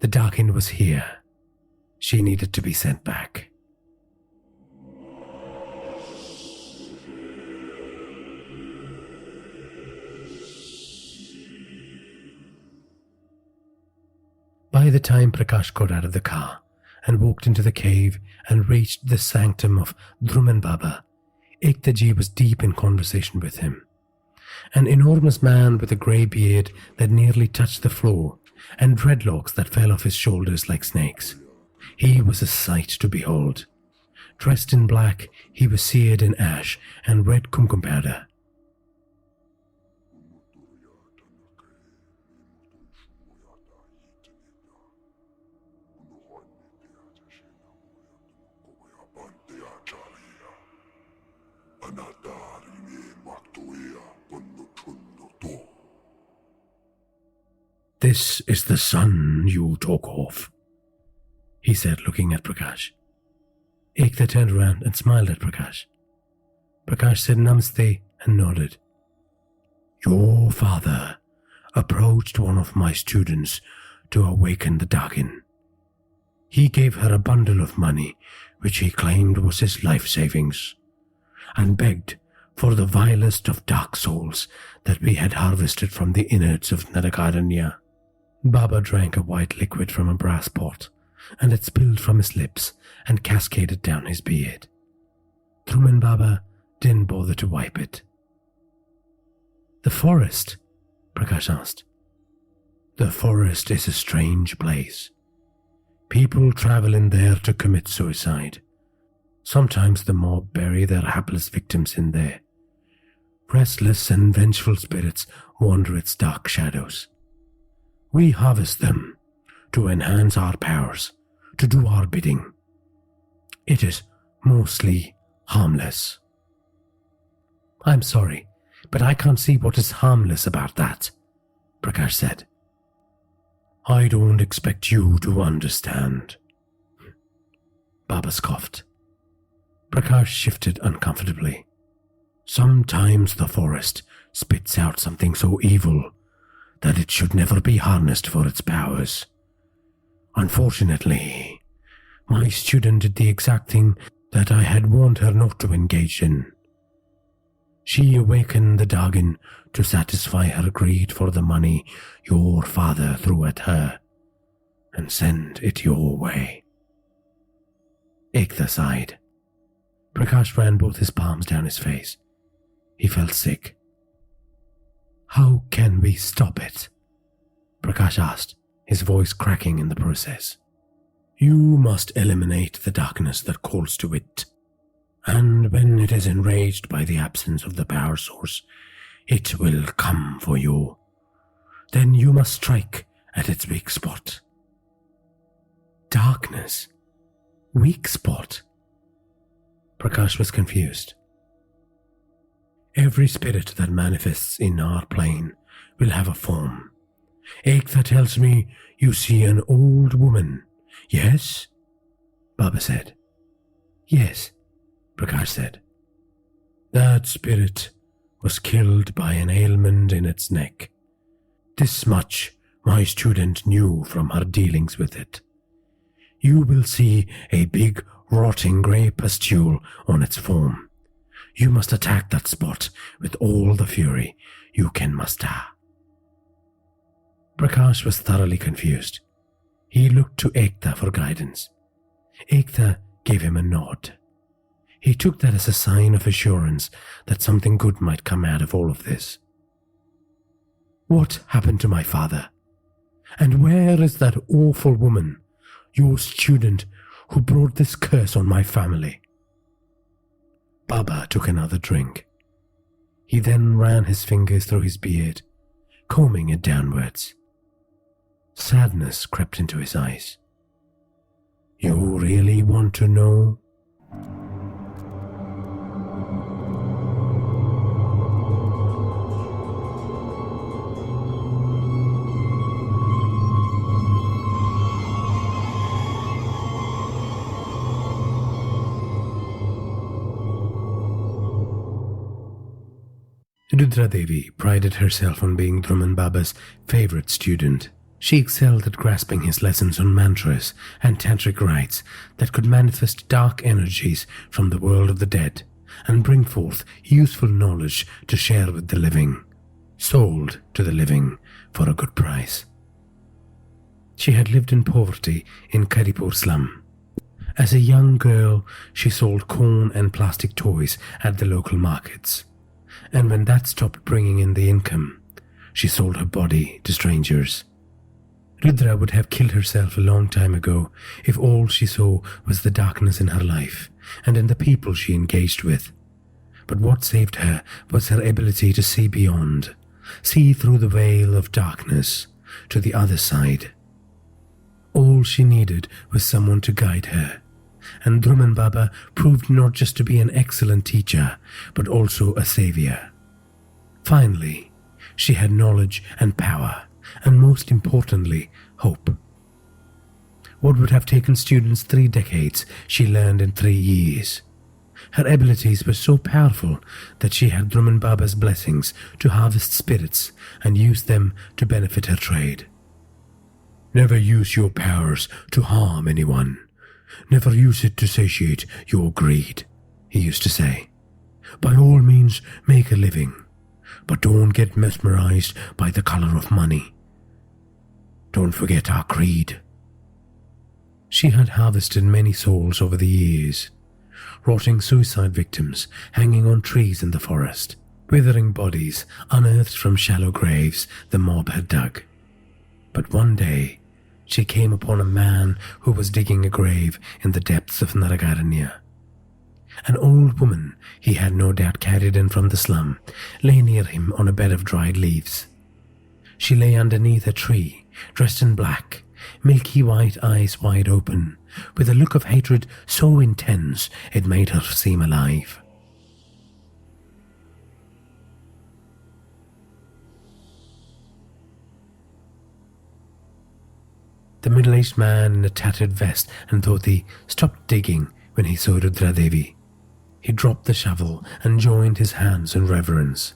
[SPEAKER 1] The Darkin was here. She needed to be sent back. By the time Prakash got out of the car and walked into the cave and reached the sanctum of Dhruman Baba, Ekta ji was deep in conversation with him. An enormous man with a grey beard that nearly touched the floor and dreadlocks that fell off his shoulders like snakes. He was a sight to behold. Dressed in black, he was seared in ash and red kumkum powder. "This is the son you talk of," he said, looking at Prakash. Ekta turned around and smiled at Prakash. Prakash said namaste and nodded. "Your father approached one of my students to awaken the Darkin. He gave her a bundle of money, which he claimed was his life savings, and begged for the vilest of dark souls that we had harvested from the innards of Narakaranya." Baba drank a white liquid from a brass pot, and it spilled from his lips and cascaded down his beard. Dhruman Baba didn't bother to wipe it. "The forest?" Prakash asked. "The forest is a strange place. People travel in there to commit suicide. Sometimes the mob bury their hapless victims in there. Restless and vengeful spirits wander its dark shadows. We harvest them to enhance our powers, to do our bidding. It is mostly harmless." "I'm sorry, but I can't see what is harmless about that," Prakash said. "I don't expect you to understand." Baba scoffed. Prakash shifted uncomfortably. "Sometimes the forest spits out something so evil that it should never be harnessed for its powers. Unfortunately, my student did the exact thing that I had warned her not to engage in. She awakened the Darkin to satisfy her greed for the money your father threw at her, and send it your way." Ekta sighed. Prakash ran both his palms down his face. He felt sick. "How can we stop it?" Prakash asked, his voice cracking in the process. "You must eliminate the darkness that calls to it. And when it is enraged by the absence of the power source, it will come for you. Then you must strike at its weak spot." "Darkness? Weak spot?" Prakash was confused. Every spirit that manifests in our plane will have a form. Ekta tells me you see an old woman. Yes? Baba said. Yes, Prakash said. That spirit was killed by an ailment in its neck. This much my student knew from her dealings with it. You will see a big, rotting grey pustule on its form. You must attack that spot with all the fury you can muster. Prakash was thoroughly confused. He looked to Ekta for guidance. Ekta gave him a nod. He took that as a sign of assurance that something good might come out of all of this. What happened to my father? And where is that awful woman, your student, who brought this curse on my family? Baba took another drink. He then ran his fingers through his beard, combing it downwards. Sadness crept into his eyes. You really want to know? Rudra Devi prided herself on being Dhruman Baba's favorite student. She excelled at grasping his lessons on mantras and tantric rites that could manifest dark energies from the world of the dead and bring forth useful knowledge to share with the living, sold to the living for a good price. She had lived in poverty in Karipur slum. As a young girl, she sold corn and plastic toys at the local markets. And when that stopped bringing in the income, she sold her body to strangers. Rudra would have killed herself a long time ago if all she saw was the darkness in her life and in the people she engaged with. But what saved her was her ability to see beyond, see through the veil of darkness to the other side. All she needed was someone to guide her, and Dhruman Baba proved not just to be an excellent teacher, but also a savior. Finally, she had knowledge and power, and most importantly, hope. What would have taken students 3 decades, she learned in 3 years. Her abilities were so powerful that she had Dhruman Baba's blessings to harvest spirits and use them to benefit her trade. Never use your powers to harm anyone. Never use it to satiate your greed, he used to say. By all means, make a living, but don't get mesmerized by the color of money. Don't forget our creed. She had harvested many souls over the years, rotting suicide victims hanging on trees in the forest, withering bodies unearthed from shallow graves the mob had dug. But one day, she came upon a man who was digging a grave in the depths of Naragaranya. An old woman he had no doubt carried in from the slum lay near him on a bed of dried leaves. She lay underneath a tree, dressed in black, milky white eyes wide open, with a look of hatred so intense it made her seem alive. The middle-aged man in a tattered vest and dhoti stopped digging when he saw Rudra Devi. He dropped the shovel and joined his hands in reverence.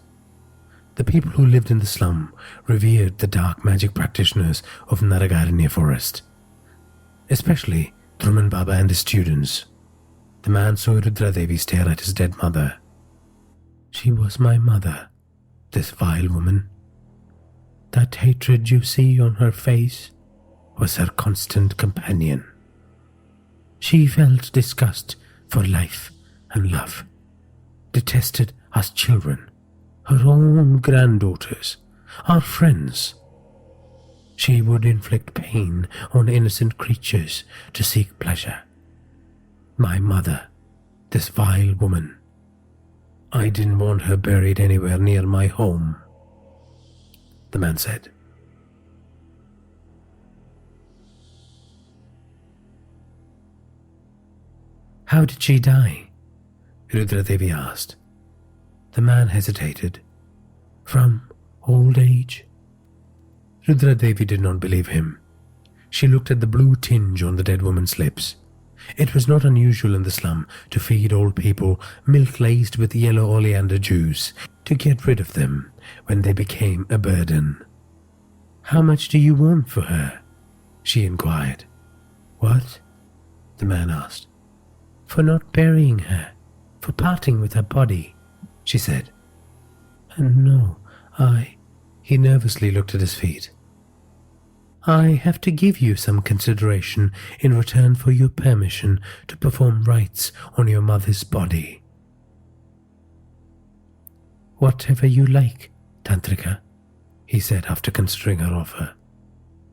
[SPEAKER 1] The people who lived in the slum revered the dark magic practitioners of Naragaranya forest, especially Dhruman Baba and his students. The man saw Rudra Devi stare at his dead mother. She was my mother, this vile woman. That hatred you see on her face was her constant companion. She felt disgust for life and love, detested us children, her own granddaughters, our friends. She would inflict pain on innocent creatures to seek pleasure. My mother, this vile woman. I didn't want her buried anywhere near my home, the man said. How did she die? Rudra Devi asked. The man hesitated. From old age? Rudra Devi did not believe him. She looked at the blue tinge on the dead woman's lips. It was not unusual in the slum to feed old people milk laced with yellow oleander juice to get rid of them when they became a burden. How much do you want for her? She inquired. What? The man asked. For not burying her, for parting with her body, she said. No, He nervously looked at his feet. I have to give you some consideration in return for your permission to perform rites on your mother's body. Whatever you like, Tantrika, he said after considering her offer.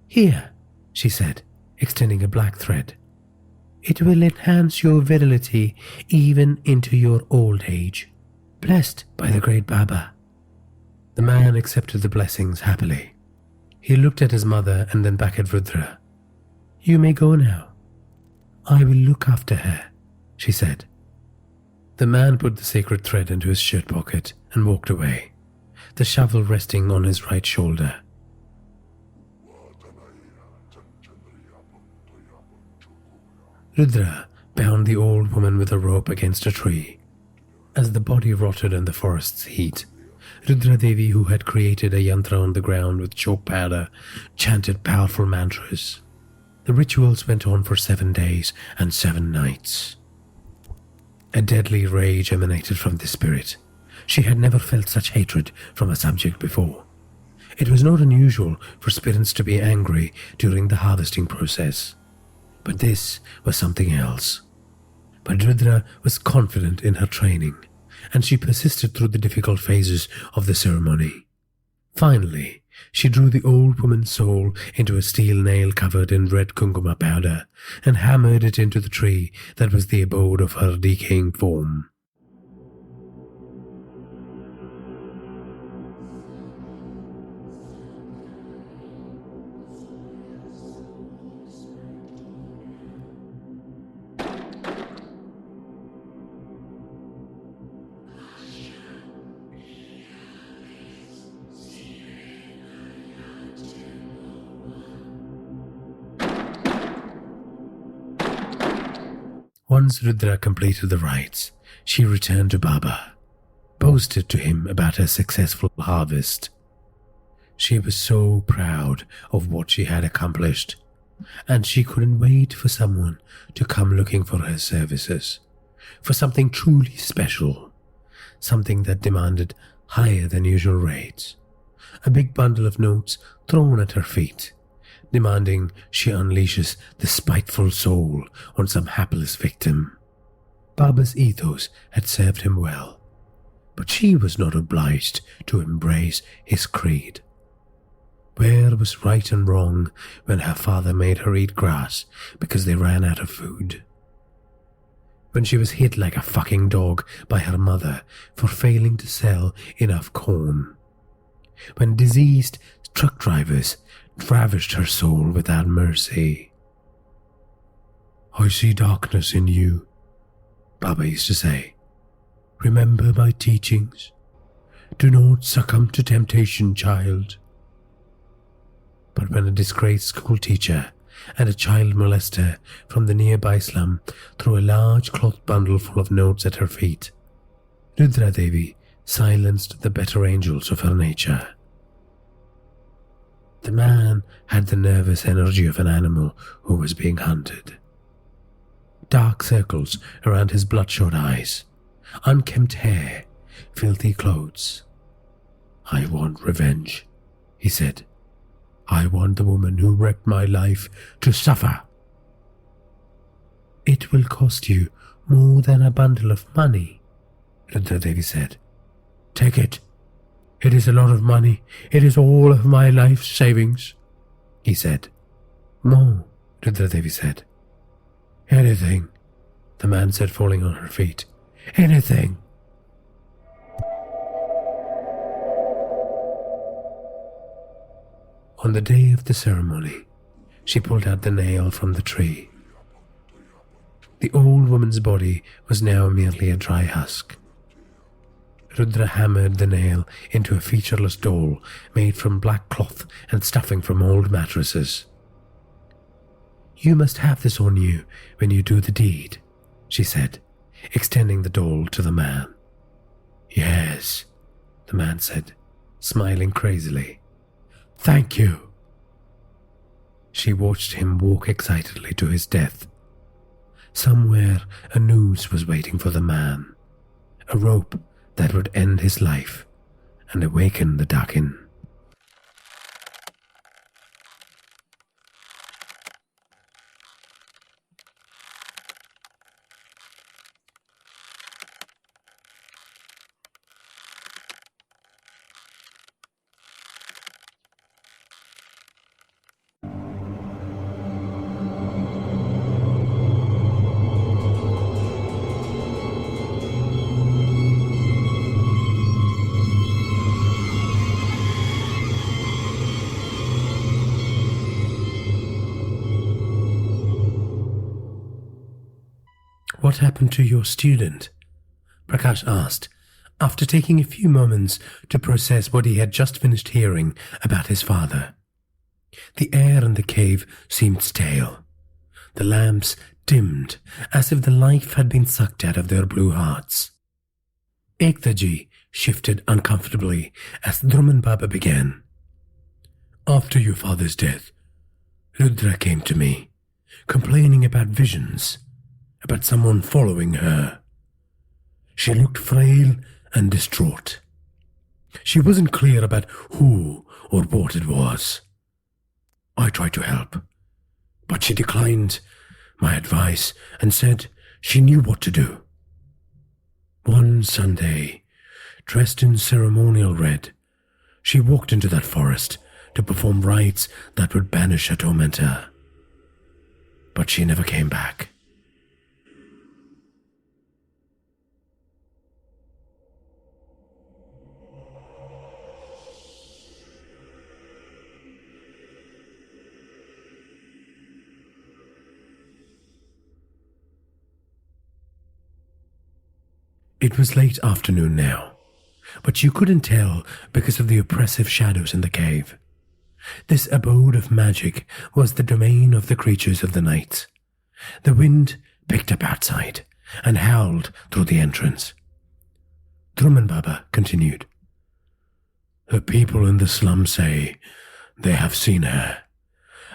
[SPEAKER 1] Here, she said, extending a black thread. It will enhance your virility even into your old age, blessed by the great Baba. The man accepted the blessings happily. He looked at his mother and then back at Rudra. You may go now. I will look after her, she said. The man put the sacred thread into his shirt pocket and walked away, the shovel resting on his right shoulder. Rudra bound the old woman with a rope against a tree. As the body rotted in the forest's heat, Rudra Devi, who had created a yantra on the ground with chalk powder, chanted powerful mantras. The rituals went on for 7 days and 7 nights. A deadly rage emanated from the spirit. She had never felt such hatred from a subject before. It was not unusual for spirits to be angry during the harvesting process. But this was something else. But Rudra was confident in her training, and she persisted through the difficult phases of the ceremony. Finally, she drew the old woman's soul into a steel nail covered in red kunguma powder and hammered it into the tree that was the abode of her decaying form. Once Rudra completed the rites, she returned to Baba, boasted to him about her successful harvest. She was so proud of what she had accomplished, and she couldn't wait for someone to come looking for her services, for something truly special, something that demanded higher than usual rates. A big bundle of notes thrown at her feet, demanding she unleashes the spiteful soul on some hapless victim. Baba's ethos had served him well, but she was not obliged to embrace his creed. Where was right and wrong when her father made her eat grass because they ran out of food? When she was hit like a fucking dog by her mother for failing to sell enough corn? When diseased truck drivers ravished her soul without mercy? I see darkness in you, Baba used to say. Remember my teachings. Do not succumb to temptation, child. But when a disgraced school teacher and a child molester from the nearby slum threw a large cloth bundle full of notes at her feet, Rudra Devi silenced the better angels of her nature. The man had the nervous energy of an animal who was being hunted. Dark circles around his bloodshot eyes, unkempt hair, filthy clothes. I want revenge, he said. I want the woman who wrecked my life to suffer. It will cost you more than a bundle of money, Rudra Devi said. Take it. It is a lot of money. It is all of my life's savings, he said. More, Rudra Devi said. Anything, the man said, falling on her feet. Anything. On the day of the ceremony, she pulled out the nail from the tree. The old woman's body was now merely a dry husk. Rudra hammered the nail into a featureless doll made from black cloth and stuffing from old mattresses. "You must have this on you when you do the deed," she said, extending the doll to the man. "Yes," the man said, smiling crazily. "Thank you." She watched him walk excitedly to his death. Somewhere a noose was waiting for the man, a rope that would end his life and awaken the Dakin. "What happened to your student?" Prakash asked, after taking a few moments to process what he had just finished hearing about his father. The air in the cave seemed stale. The lamps dimmed, as if the life had been sucked out of their blue hearts. Ekta ji shifted uncomfortably as Dhruman Baba began. "After your father's death, Rudra came to me, complaining about visions, about someone following her. She looked frail and distraught. She wasn't clear about who or what it was. I tried to help, but she declined my advice and said she knew what to do. One Sunday, dressed in ceremonial red, she walked into that forest to perform rites that would banish her tormentor. But she never came back." It was late afternoon now, but you couldn't tell because of the oppressive shadows in the cave. This abode of magic was the domain of the creatures of the night. The wind picked up outside and howled through the entrance. Dhruman Baba continued. "The people in the slum say they have seen her,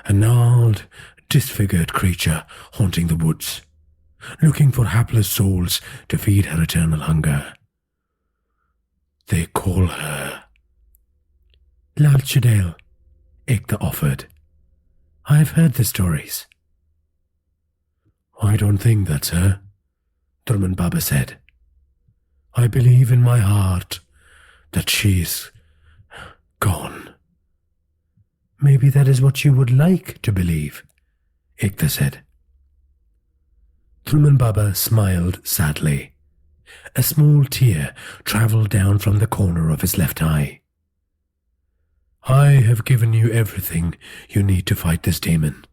[SPEAKER 1] a gnarled, disfigured creature haunting the woods, looking for hapless souls to feed her eternal hunger. They call her Lal Chadale," Ekta offered. "I've heard the stories." "I don't think that's her," Dhruman Baba said. "I believe in my heart that she's gone." "Maybe that is what you would like to believe," Ekta said. Dhruman Baba smiled sadly. A small tear travelled down from the corner of his left eye. "I have given you everything you need to fight this demon.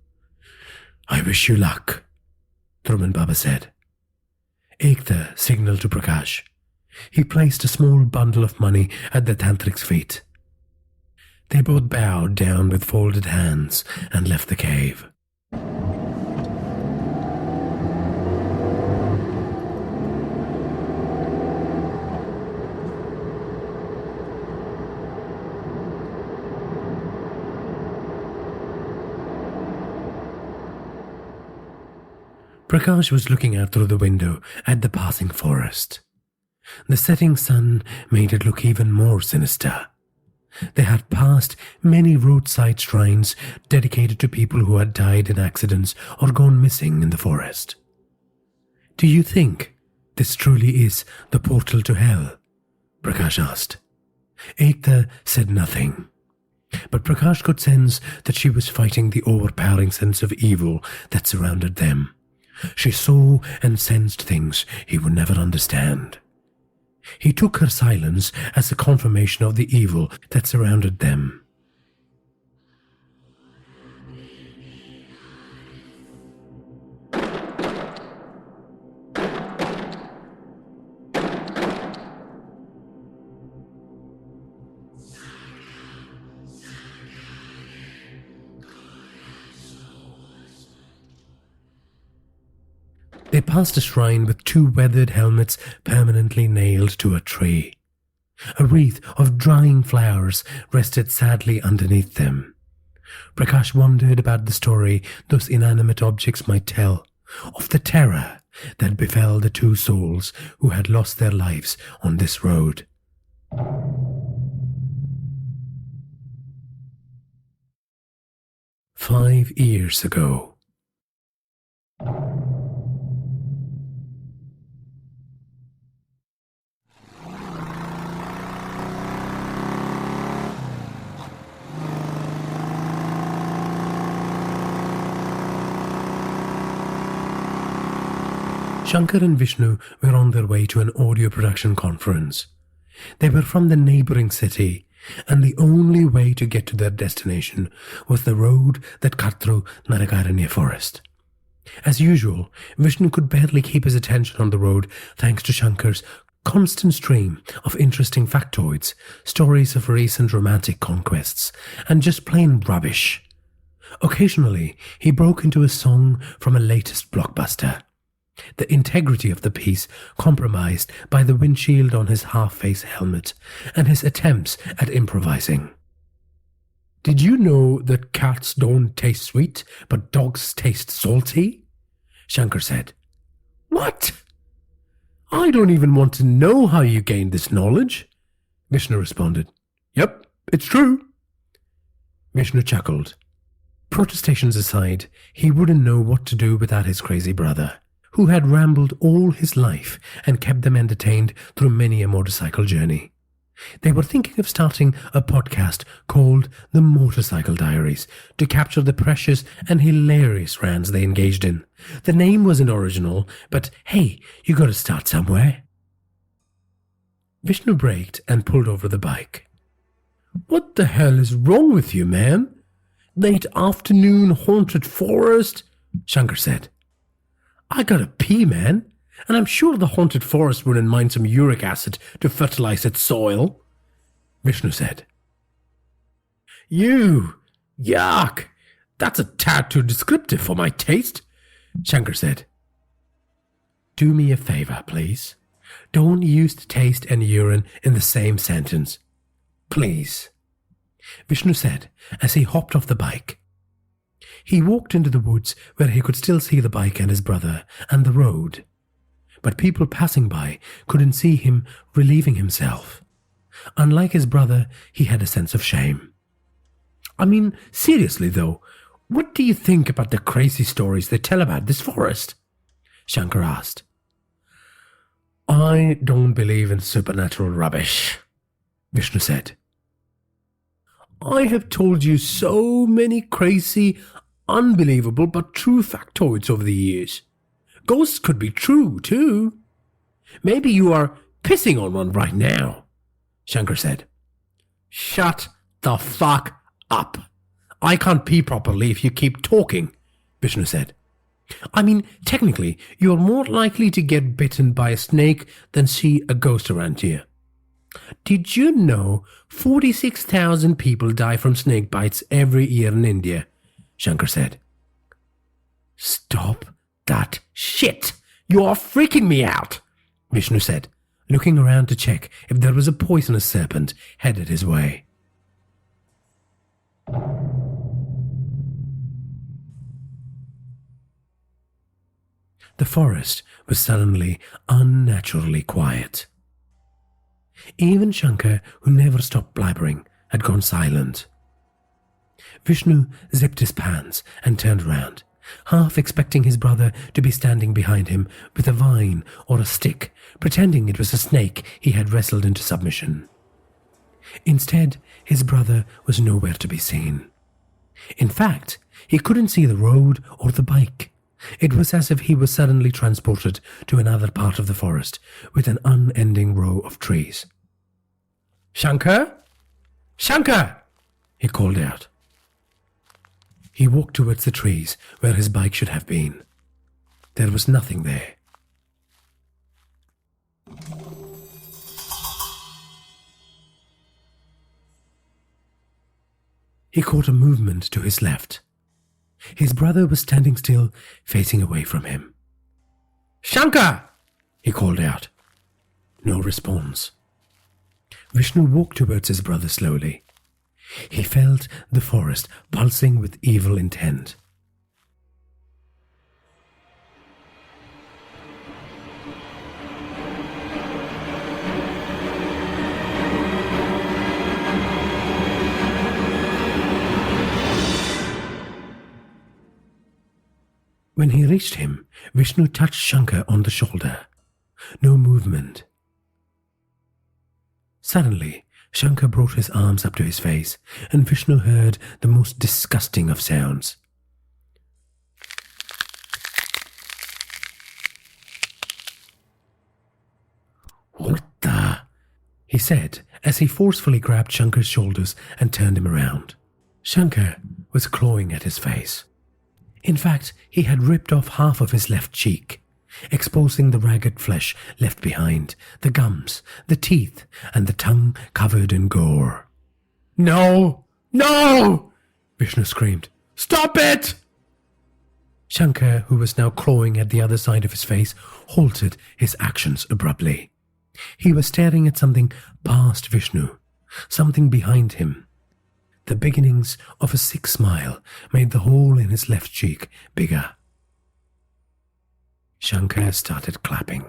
[SPEAKER 1] I wish you luck," Dhruman Baba said. Ekta signalled to Prakash. He placed a small bundle of money at the Tantriks' feet. They both bowed down with folded hands and left the cave. Prakash was looking out through the window at the passing forest. The setting sun made it look even more sinister. They had passed many roadside shrines dedicated to people who had died in accidents or gone missing in the forest. "Do you think this truly is the portal to hell?" Prakash asked. Ekta said nothing, but Prakash could sense that she was fighting the overpowering sense of evil that surrounded them. She saw and sensed things he would never understand. He took her silence as a confirmation of the evil that surrounded them. They passed a shrine with 2 weathered helmets permanently nailed to a tree. A wreath of drying flowers rested sadly underneath them. Prakash wondered about the story those inanimate objects might tell, of the terror that befell the 2 souls who had lost their lives on this road. "5 years ago." Shankar and Vishnu were on their way to an audio production conference. They were from the neighboring city, and the only way to get to their destination was the road that cut through Narakaranya forest. As usual, Vishnu could barely keep his attention on the road thanks to Shankar's constant stream of interesting factoids, stories of recent romantic conquests, and just plain rubbish. Occasionally, he broke into a song from a latest blockbuster, the integrity of the piece compromised by the windshield on his half-face helmet and his attempts at improvising. "Did you know that cats don't taste sweet, but dogs taste salty?" Shankar said. "What? I don't even want to know how you gained this knowledge," Vishnu responded. "Yep, it's true." Vishnu chuckled. Protestations aside, he wouldn't know what to do without his crazy brother, who had rambled all his life and kept them entertained through many a motorcycle journey. They were thinking of starting a podcast called The Motorcycle Diaries to capture the precious and hilarious rants they engaged in. The name wasn't original, but hey, you gotta start somewhere. Vishnu braked and pulled over the bike. "What the hell is wrong with you, man? Late afternoon haunted forest?" Shankar said. "I gotta pee, man, and I'm sure the haunted forest wouldn't mind some uric acid to fertilize its soil," Vishnu said. Yuck, that's a tad too descriptive for my taste," Shankar said. "Do me a favor, please. Don't use taste and urine in the same sentence. Please," Vishnu said as he hopped off the bike. He walked into the woods where he could still see the bike and his brother and the road. But people passing by couldn't see him relieving himself. Unlike his brother, he had a sense of shame. "I mean, seriously though, what do you think about the crazy stories they tell about this forest?" Shankar asked. "I don't believe in supernatural rubbish," Vishnu said. "I have told you so many crazy, unbelievable but true factoids over the years. Ghosts could be true too. Maybe you are pissing on one right now," Shankar said. "Shut the fuck up. I can't pee properly if you keep talking," Vishnu said. "I mean, technically, you're more likely to get bitten by a snake than see a ghost around here. Did you know 46,000 people die from snake bites every year in India?" Shankar said. "Stop that shit. You are freaking me out," Vishnu said, looking around to check if there was a poisonous serpent headed his way. The forest was suddenly unnaturally quiet. Even Shankar, who never stopped blabbering, had gone silent. Vishnu zipped his pants and turned round, half expecting his brother to be standing behind him with a vine or a stick, pretending it was a snake he had wrestled into submission. Instead, his brother was nowhere to be seen. In fact, he couldn't see the road or the bike. It was as if he was suddenly transported to another part of the forest with an unending row of trees. "Shankar? Shankar!" he called out. He walked towards the trees where his bike should have been. There was nothing there. He caught a movement to his left. His brother was standing still, facing away from him. "Shankar!" he called out. No response. Vishnu walked towards his brother slowly. He felt the forest pulsing with evil intent. When he reached him, Vishnu touched Shankar on the shoulder. No movement. Suddenly, Shankar brought his arms up to his face, and Vishnu heard the most disgusting of sounds. "What the?" he said as he forcefully grabbed Shankar's shoulders and turned him around. Shankar was clawing at his face. In fact, he had ripped off half of his left cheek, exposing the ragged flesh left behind, the gums, the teeth, and the tongue covered in gore. "No! No!" Vishnu screamed. "Stop it!" Shankar, who was now clawing at the other side of his face, halted his actions abruptly. He was staring at something past Vishnu, something behind him. The beginnings of a sick smile made the hole in his left cheek bigger. Shankar started clapping.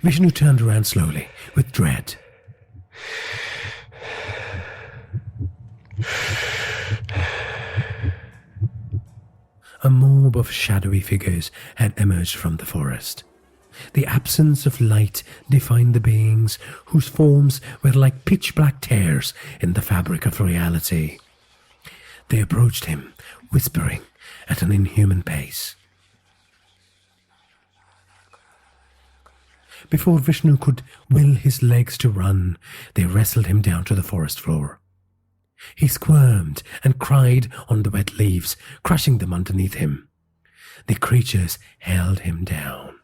[SPEAKER 1] Vishnu turned around slowly, with dread. A mob of shadowy figures had emerged from the forest. The absence of light defined the beings whose forms were like pitch-black tears in the fabric of reality. They approached him, whispering at an inhuman pace. Before Vishnu could will his legs to run, they wrestled him down to the forest floor. He squirmed and cried on the wet leaves, crushing them underneath him. The creatures held him down.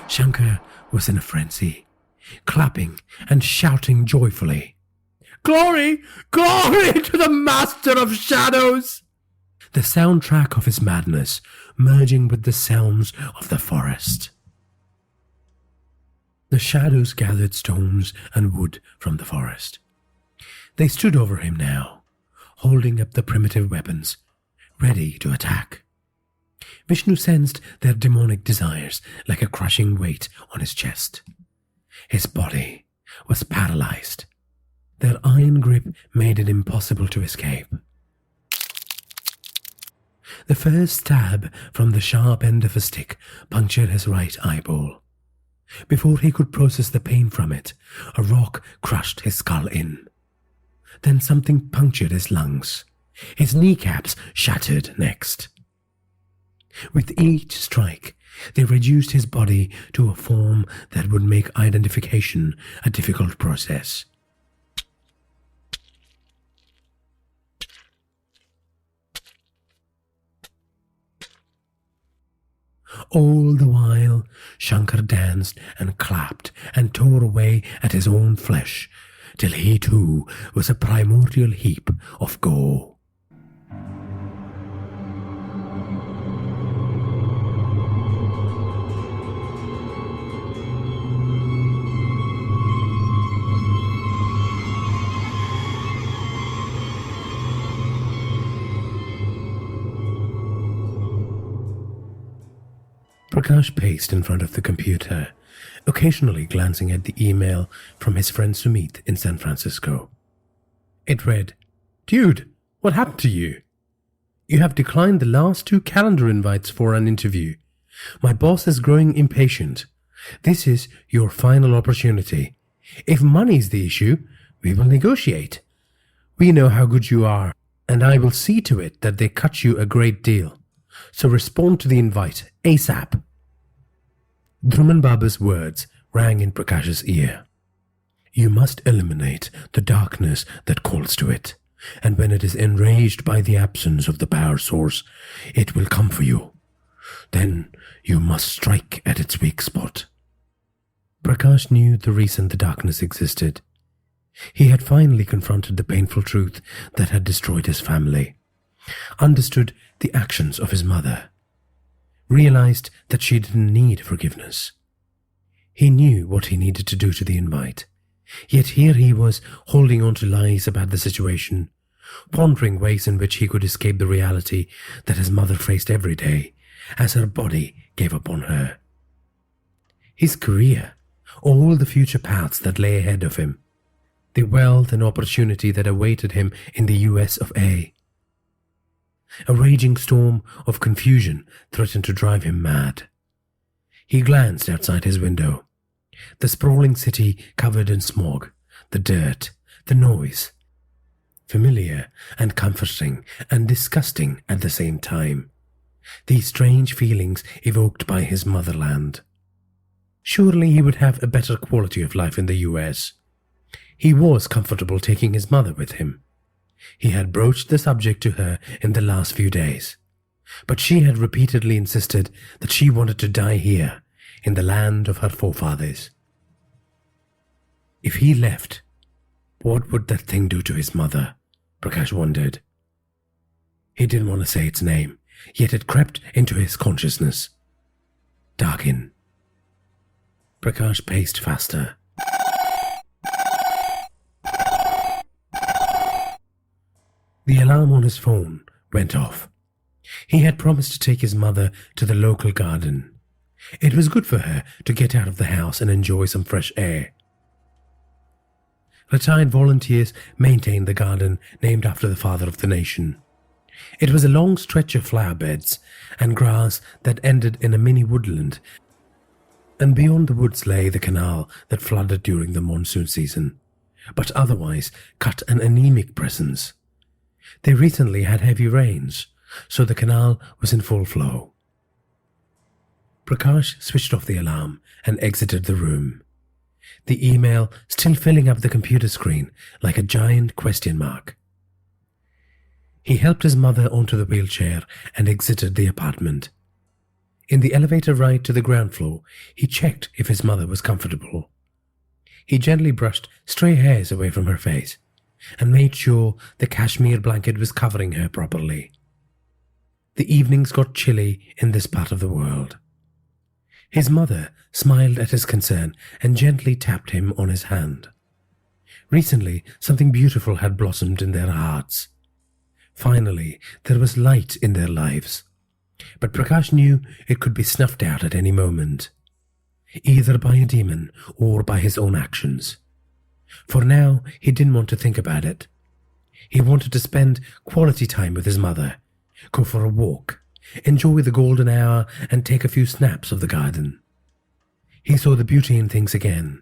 [SPEAKER 1] Shankar was in a frenzy, clapping and shouting joyfully. "Glory! Glory to the Master of Shadows!" The soundtrack of his madness merging with the sounds of the forest. The shadows gathered stones and wood from the forest. They stood over him now, holding up the primitive weapons, ready to attack. Vishnu sensed their demonic desires like a crushing weight on his chest. His body was paralyzed. Their iron grip made it impossible to escape. The first stab from the sharp end of a stick punctured his right eyeball. Before he could process the pain from it, a rock crushed his skull in. Then something punctured his lungs. His kneecaps shattered next. With each strike, they reduced his body to a form that would make identification a difficult process. All the while, Shankar danced and clapped and tore away at his own flesh, till he too was a primordial heap of gore. Prakash paced in front of the computer, occasionally glancing at the email from his friend Sumit in San Francisco. It read, "Dude, what happened to you? You have declined the last 2 calendar invites for an interview. My boss is growing impatient. This is your final opportunity. If money is the issue, we will negotiate. We know how good you are, and I will see to it that they cut you a great deal. So respond to the invite ASAP." Dhruman Baba's words rang in Prakash's ear. You must eliminate the darkness that calls to it, and when it is enraged by the absence of the power source, it will come for you. Then you must strike at its weak spot. Prakash knew the reason the darkness existed. He had finally confronted the painful truth that had destroyed his family, understood the actions of his mother, realized that she didn't need forgiveness. He knew what he needed to do to the invite, yet here he was holding on to lies about the situation, pondering ways in which he could escape the reality that his mother faced every day as her body gave up on her. His career, all the future paths that lay ahead of him, the wealth and opportunity that awaited him in the US of A. A raging storm of confusion threatened to drive him mad. He glanced outside his window. The sprawling city covered in smog, the dirt, the noise. Familiar and comforting and disgusting at the same time. These strange feelings evoked by his motherland. Surely he would have a better quality of life in the US. He was comfortable taking his mother with him. He had broached the subject to her in the last few days, but she had repeatedly insisted that she wanted to die here, in the land of her forefathers. If he left, what would that thing do to his mother? Prakash wondered. He didn't want to say its name, yet it crept into his consciousness. Darkin. Prakash paced faster. The alarm on his phone went off. He had promised to take his mother to the local garden. It was good for her to get out of the house and enjoy some fresh air. Retired volunteers maintained the garden named after the father of the nation. It was a long stretch of flower beds and grass that ended in a mini woodland, and beyond the woods lay the canal that flooded during the monsoon season, but otherwise cut an anemic presence. They recently had heavy rains, so the canal was in full flow. Prakash switched off the alarm and exited the room, the email still filling up the computer screen like a giant question mark. He helped his mother onto the wheelchair and exited the apartment. In the elevator ride to the ground floor, he checked if his mother was comfortable. He gently brushed stray hairs away from her face and made sure the cashmere blanket was covering her properly. The evenings got chilly in this part of the world. His mother smiled at his concern and gently tapped him on his hand. Recently, something beautiful had blossomed in their hearts. Finally, there was light in their lives. But Prakash knew it could be snuffed out at any moment, either by a demon or by his own actions. For now, he didn't want to think about it. He wanted to spend quality time with his mother, go for a walk, enjoy the golden hour, and take a few snaps of the garden. He saw the beauty in things again.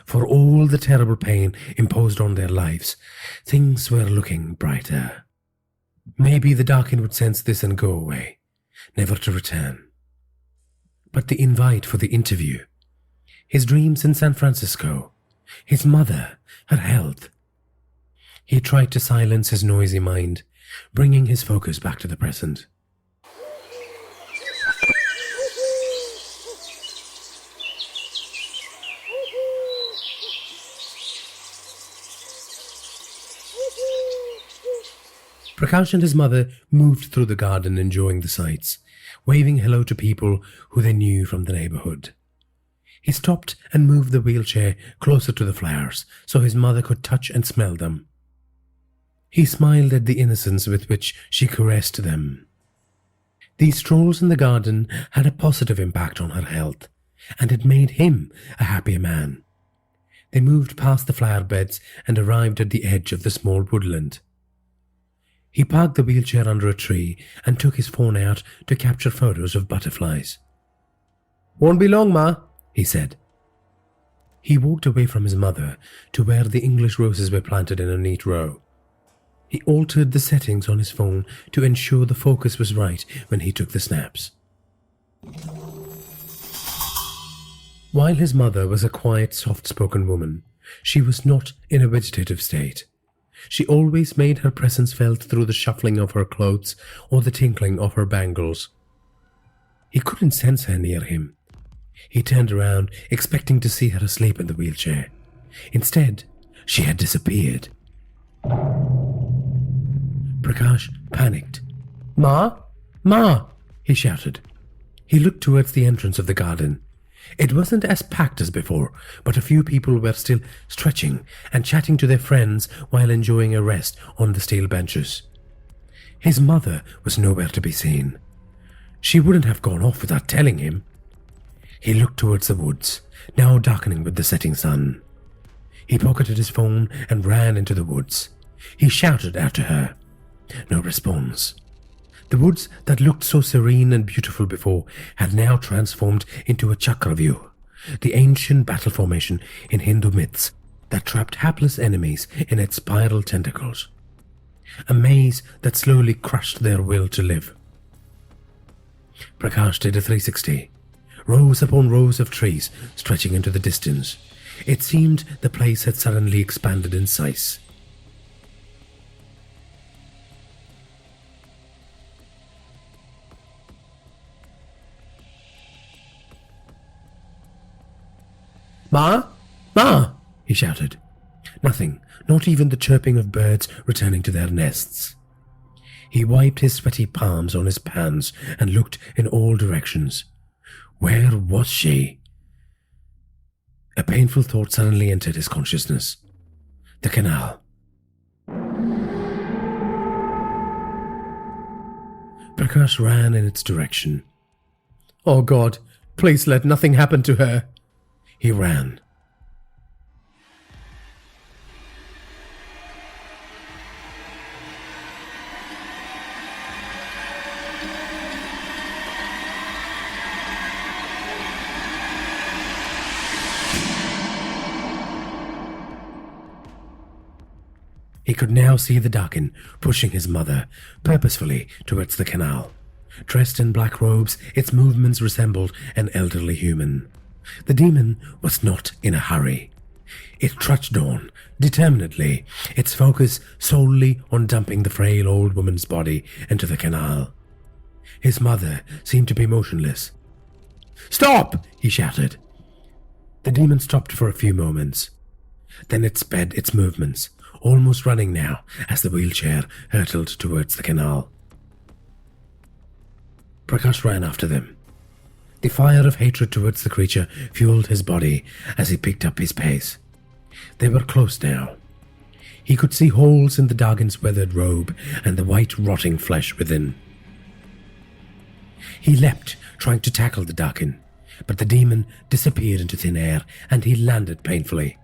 [SPEAKER 1] For all the terrible pain imposed on their lives, things were looking brighter. Maybe the Darkin would sense this and go away, never to return. But the invite for the interview, his dreams in San Francisco, his mother, her health. He tried to silence his noisy mind, bringing his focus back to the present. Prakash and his mother moved through the garden enjoying the sights, waving hello to people who they knew from the neighborhood. He stopped and moved the wheelchair closer to the flowers so his mother could touch and smell them. He smiled at the innocence with which she caressed them. These strolls in the garden had a positive impact on her health, and it made him a happier man. They moved past the flower beds and arrived at the edge of the small woodland. He parked the wheelchair under a tree and took his phone out to capture photos of butterflies. "Won't be long, Ma," he said. He walked away from his mother to where the English roses were planted in a neat row. He altered the settings on his phone to ensure the focus was right when he took the snaps. While his mother was a quiet, soft-spoken woman, She was not in a vegetative state. She always made her presence felt through the shuffling of her clothes or the tinkling of her bangles. He couldn't sense her near him. He turned around, expecting to see her asleep in the wheelchair. Instead, she had disappeared. Prakash panicked. "Ma? Ma!" he shouted. He looked towards the entrance of the garden. It wasn't as packed as before, but a few people were still stretching and chatting to their friends while enjoying a rest on the steel benches. His mother was nowhere to be seen. She wouldn't have gone off without telling him. He looked towards the woods, now darkening with the setting sun. He pocketed his phone and ran into the woods. He shouted after her. No response. The woods that looked so serene and beautiful before had now transformed into a chakravyu, the ancient battle formation in Hindu myths that trapped hapless enemies in its spiral tentacles. A maze that slowly crushed their will to live. Prakash did a 360. Rows upon rows of trees stretching into the distance. It seemed the place had suddenly expanded in size. "Ma? Ma!" he shouted. Nothing, not even the chirping of birds returning to their nests. He wiped his sweaty palms on his pants and looked in all directions. Where was she? A painful thought suddenly entered his consciousness. The canal. Prakash ran in its direction. "Oh God, please let nothing happen to her." He ran. He could now see the Dakin pushing his mother purposefully towards the canal. Dressed in black robes, its movements resembled an elderly human. The demon was not in a hurry. It trudged on, determinedly, its focus solely on dumping the frail old woman's body into the canal. His mother seemed to be motionless. "Stop!" he shouted. The demon stopped for a few moments. Then it sped its movements, almost running now as the wheelchair hurtled towards the canal. Prakash ran after them. The fire of hatred towards the creature fueled his body as he picked up his pace. They were close now. He could see holes in the Dagon's weathered robe and the white rotting flesh within. He leapt, trying to tackle the Dagon, but the demon disappeared into thin air and he landed painfully.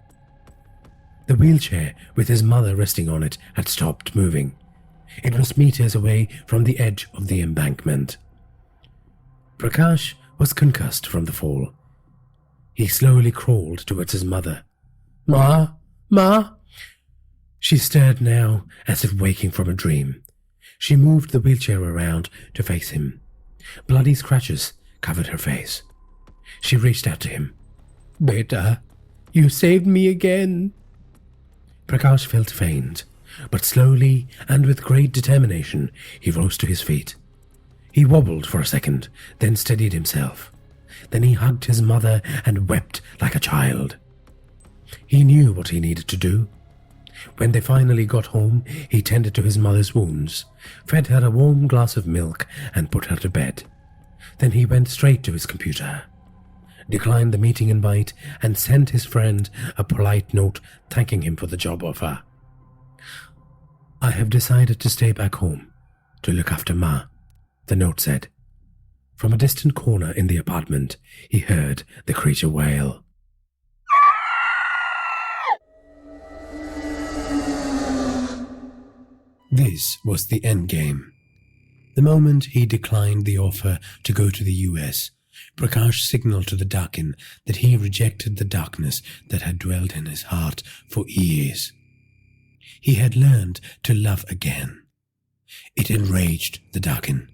[SPEAKER 1] The wheelchair, with his mother resting on it, had stopped moving. It was meters away from the edge of the embankment. Prakash was concussed from the fall. He slowly crawled towards his mother. "Ma? Ma?" She stirred now, as if waking from a dream. She moved the wheelchair around to face him. Bloody scratches covered her face. She reached out to him. "Beta, you saved me again." Prakash felt faint, but slowly and with great determination he rose to his feet. He wobbled for a second, then steadied himself. Then he hugged his mother and wept like a child. He knew what he needed to do. When they finally got home, he tended to his mother's wounds, fed her a warm glass of milk and put her to bed. Then he went straight to his computer, declined the meeting invite and sent his friend a polite note thanking him for the job offer. "I have decided to stay back home to look after Ma," the note said. From a distant corner in the apartment, he heard the creature wail. This was the endgame. The moment he declined the offer to go to the US, Prakash signaled to the Dakin that he rejected the darkness that had dwelt in his heart for years. He had learned to love again. It enraged the Dakin.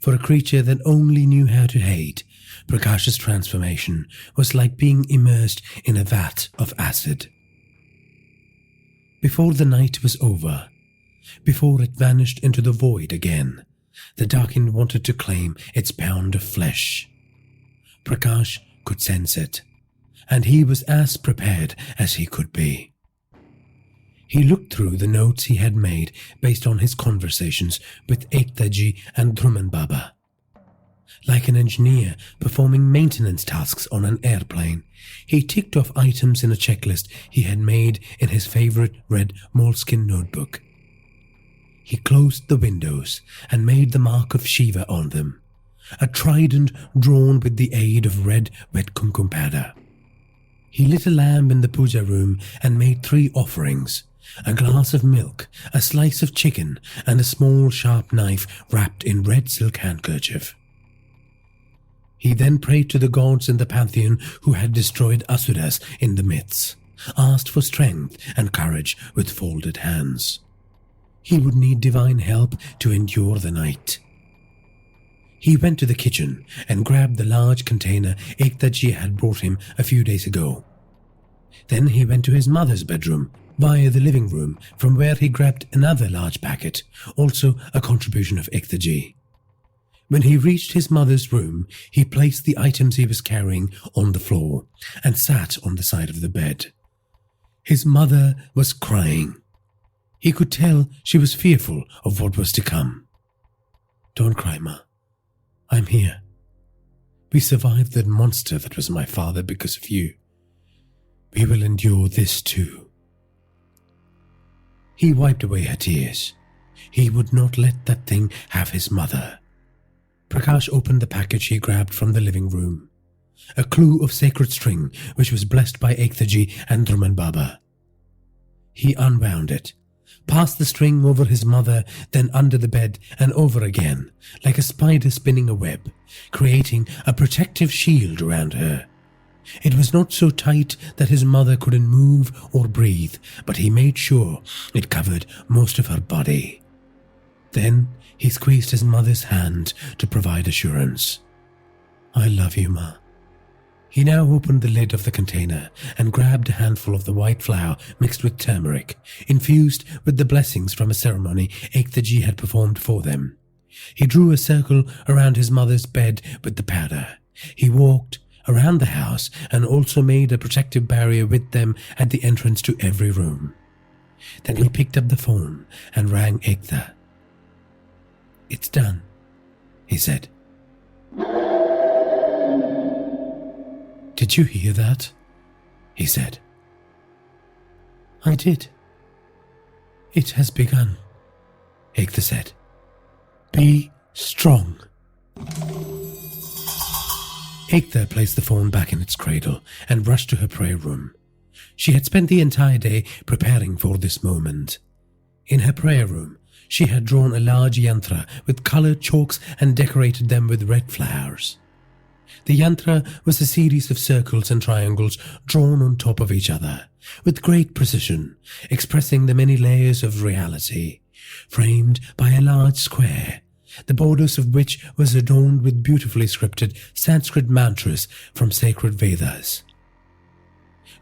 [SPEAKER 1] For a creature that only knew how to hate, Prakash's transformation was like being immersed in a vat of acid. Before the night was over, before it vanished into the void again, the Darkin wanted to claim its pound of flesh. Prakash could sense it, and he was as prepared as he could be. He looked through the notes he had made based on his conversations with Ekta ji and Dhruman Baba. Like an engineer performing maintenance tasks on an airplane, he ticked off items in a checklist he had made in his favorite red moleskin notebook. He closed the windows and made the mark of Shiva on them, a trident drawn with the aid of red wet kumkum powder. He lit a lamp in the puja room and made 3 offerings: a glass of milk, a slice of chicken, and a small sharp knife wrapped in red silk handkerchief. He then prayed to the gods in the pantheon who had destroyed asuras in the myths, asked for strength and courage with folded hands. He would need divine help to endure the night. He went to the kitchen and grabbed the large container Ekta ji had brought him a few days ago. Then he went to his mother's bedroom via the living room, from where he grabbed another large packet, also a contribution of Ekta ji. When he reached his mother's room, he placed the items he was carrying on the floor and sat on the side of the bed. His mother was crying. He could tell she was fearful of what was to come. "Don't cry, Ma. I'm here. We survived that monster that was my father because of you. We will endure this too." He wiped away her tears. He would not let that thing have his mother. Prakash opened the package he grabbed from the living room. A clue of sacred string which was blessed by Ekta ji and Dhruman Baba. He unwound it, passed the string over his mother, then under the bed and over again, like a spider spinning a web, creating a protective shield around her. It was not so tight that his mother couldn't move or breathe, but he made sure it covered most of her body. Then he squeezed his mother's hand to provide assurance. "I love you, Ma." He now opened the lid of the container and grabbed a handful of the white flour mixed with turmeric, infused with the blessings from a ceremony Ekta ji had performed for them. He drew a circle around his mother's bed with the powder. He walked around the house and also made a protective barrier with them at the entrance to every room. Then he picked up the phone and rang Ekta. "It's done," he said. "Did you hear that?" he said. "I did. It has begun," Ekta said. "Be strong." Ekta placed the phone back in its cradle and rushed to her prayer room. She had spent the entire day preparing for this moment. In her prayer room, she had drawn a large yantra with colored chalks and decorated them with red flowers. The yantra was a series of circles and triangles drawn on top of each other, with great precision, expressing the many layers of reality, framed by a large square, the borders of which was adorned with beautifully scripted Sanskrit mantras from sacred Vedas.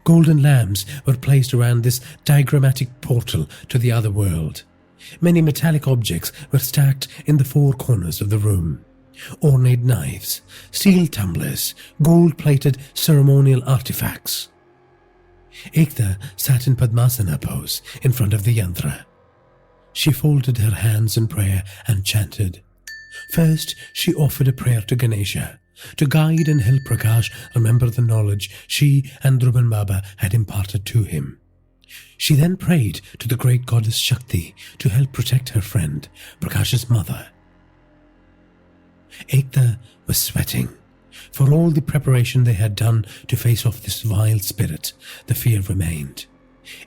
[SPEAKER 1] Golden lamps were placed around this diagrammatic portal to the other world. Many metallic objects were stacked in the 4 corners of the room. Ornate knives, steel tumblers, gold-plated ceremonial artifacts. Ekta sat in Padmasana pose in front of the yantra. She folded her hands in prayer and chanted. First, she offered a prayer to Ganesha, to guide and help Prakash remember the knowledge she and Dhruman Baba had imparted to him. She then prayed to the great goddess Shakti to help protect her friend, Prakash's mother. Ekta was sweating. For all the preparation they had done to face off this vile spirit, the fear remained.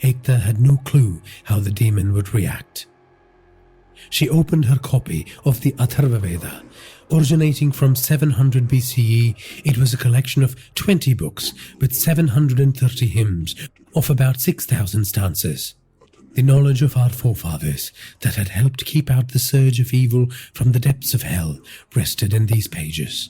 [SPEAKER 1] Ekta had no clue how the demon would react. She opened her copy of the Atharva Veda. Originating from 700 BCE, it was a collection of 20 books with 730 hymns of about 6,000 stanzas. The knowledge of our forefathers that had helped keep out the surge of evil from the depths of hell rested in these pages.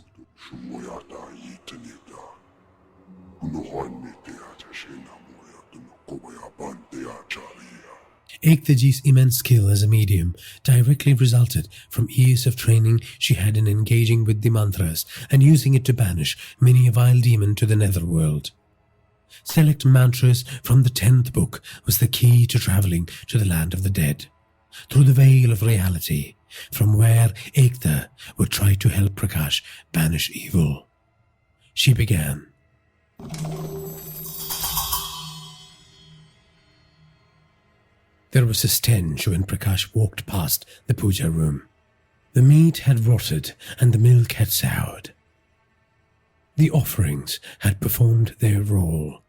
[SPEAKER 1] Ektaji's immense skill as a medium directly resulted from years of training she had in engaging with the mantras and using it to banish many a vile demon to the netherworld. Select mantras from the 10th book was the key to travelling to the land of the dead, through the veil of reality, from where Ekta would try to help Prakash banish evil. She began. There was a stench when Prakash walked past the puja room. The meat had rotted and the milk had soured. The offerings had performed their role.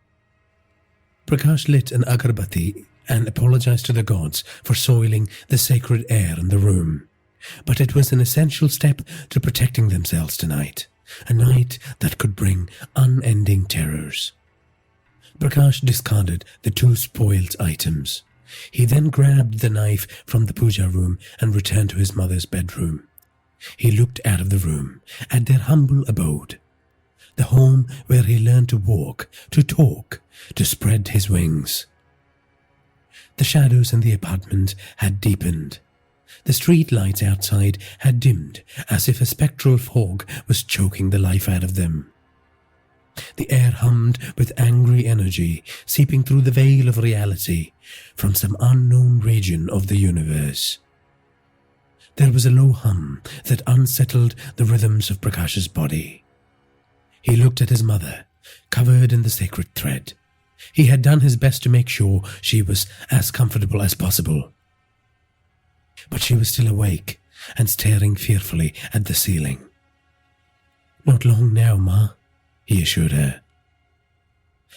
[SPEAKER 1] Prakash lit an agarbatti and apologized to the gods for soiling the sacred air in the room. But it was an essential step to protecting themselves tonight, a night that could bring unending terrors. Prakash discarded the 2 spoiled items. He then grabbed the knife from the puja room and returned to his mother's bedroom. He looked out of the room, at their humble abode, the home where he learned to walk, to talk, to spread his wings. The shadows in the apartment had deepened. The street lights outside had dimmed, as if a spectral fog was choking the life out of them. The air hummed with angry energy, seeping through the veil of reality from some unknown region of the universe. There was a low hum that unsettled the rhythms of Prakash's body. He looked at his mother, covered in the sacred thread. He had done his best to make sure she was as comfortable as possible. But she was still awake and staring fearfully at the ceiling. "Not long now, Ma," he assured her.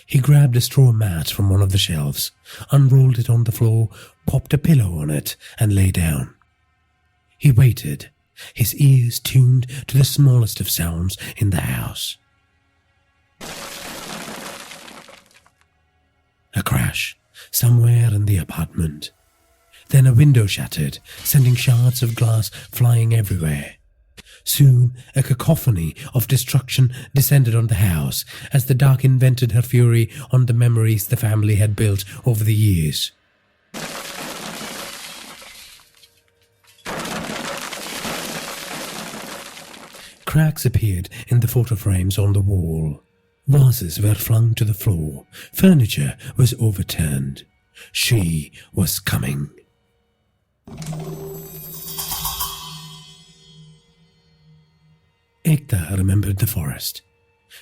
[SPEAKER 1] He grabbed a straw mat from one of the shelves, unrolled it on the floor, popped a pillow on it, and lay down. He waited, his ears tuned to the smallest of sounds in the house. A crash, somewhere in the apartment. Then a window shattered, sending shards of glass flying everywhere. Soon, a cacophony of destruction descended on the house as the Darkin vented her fury on the memories the family had built over the years. Cracks appeared in the photo frames on the wall. Vases were flung to the floor. Furniture was overturned. She was coming. Ekta remembered the forest.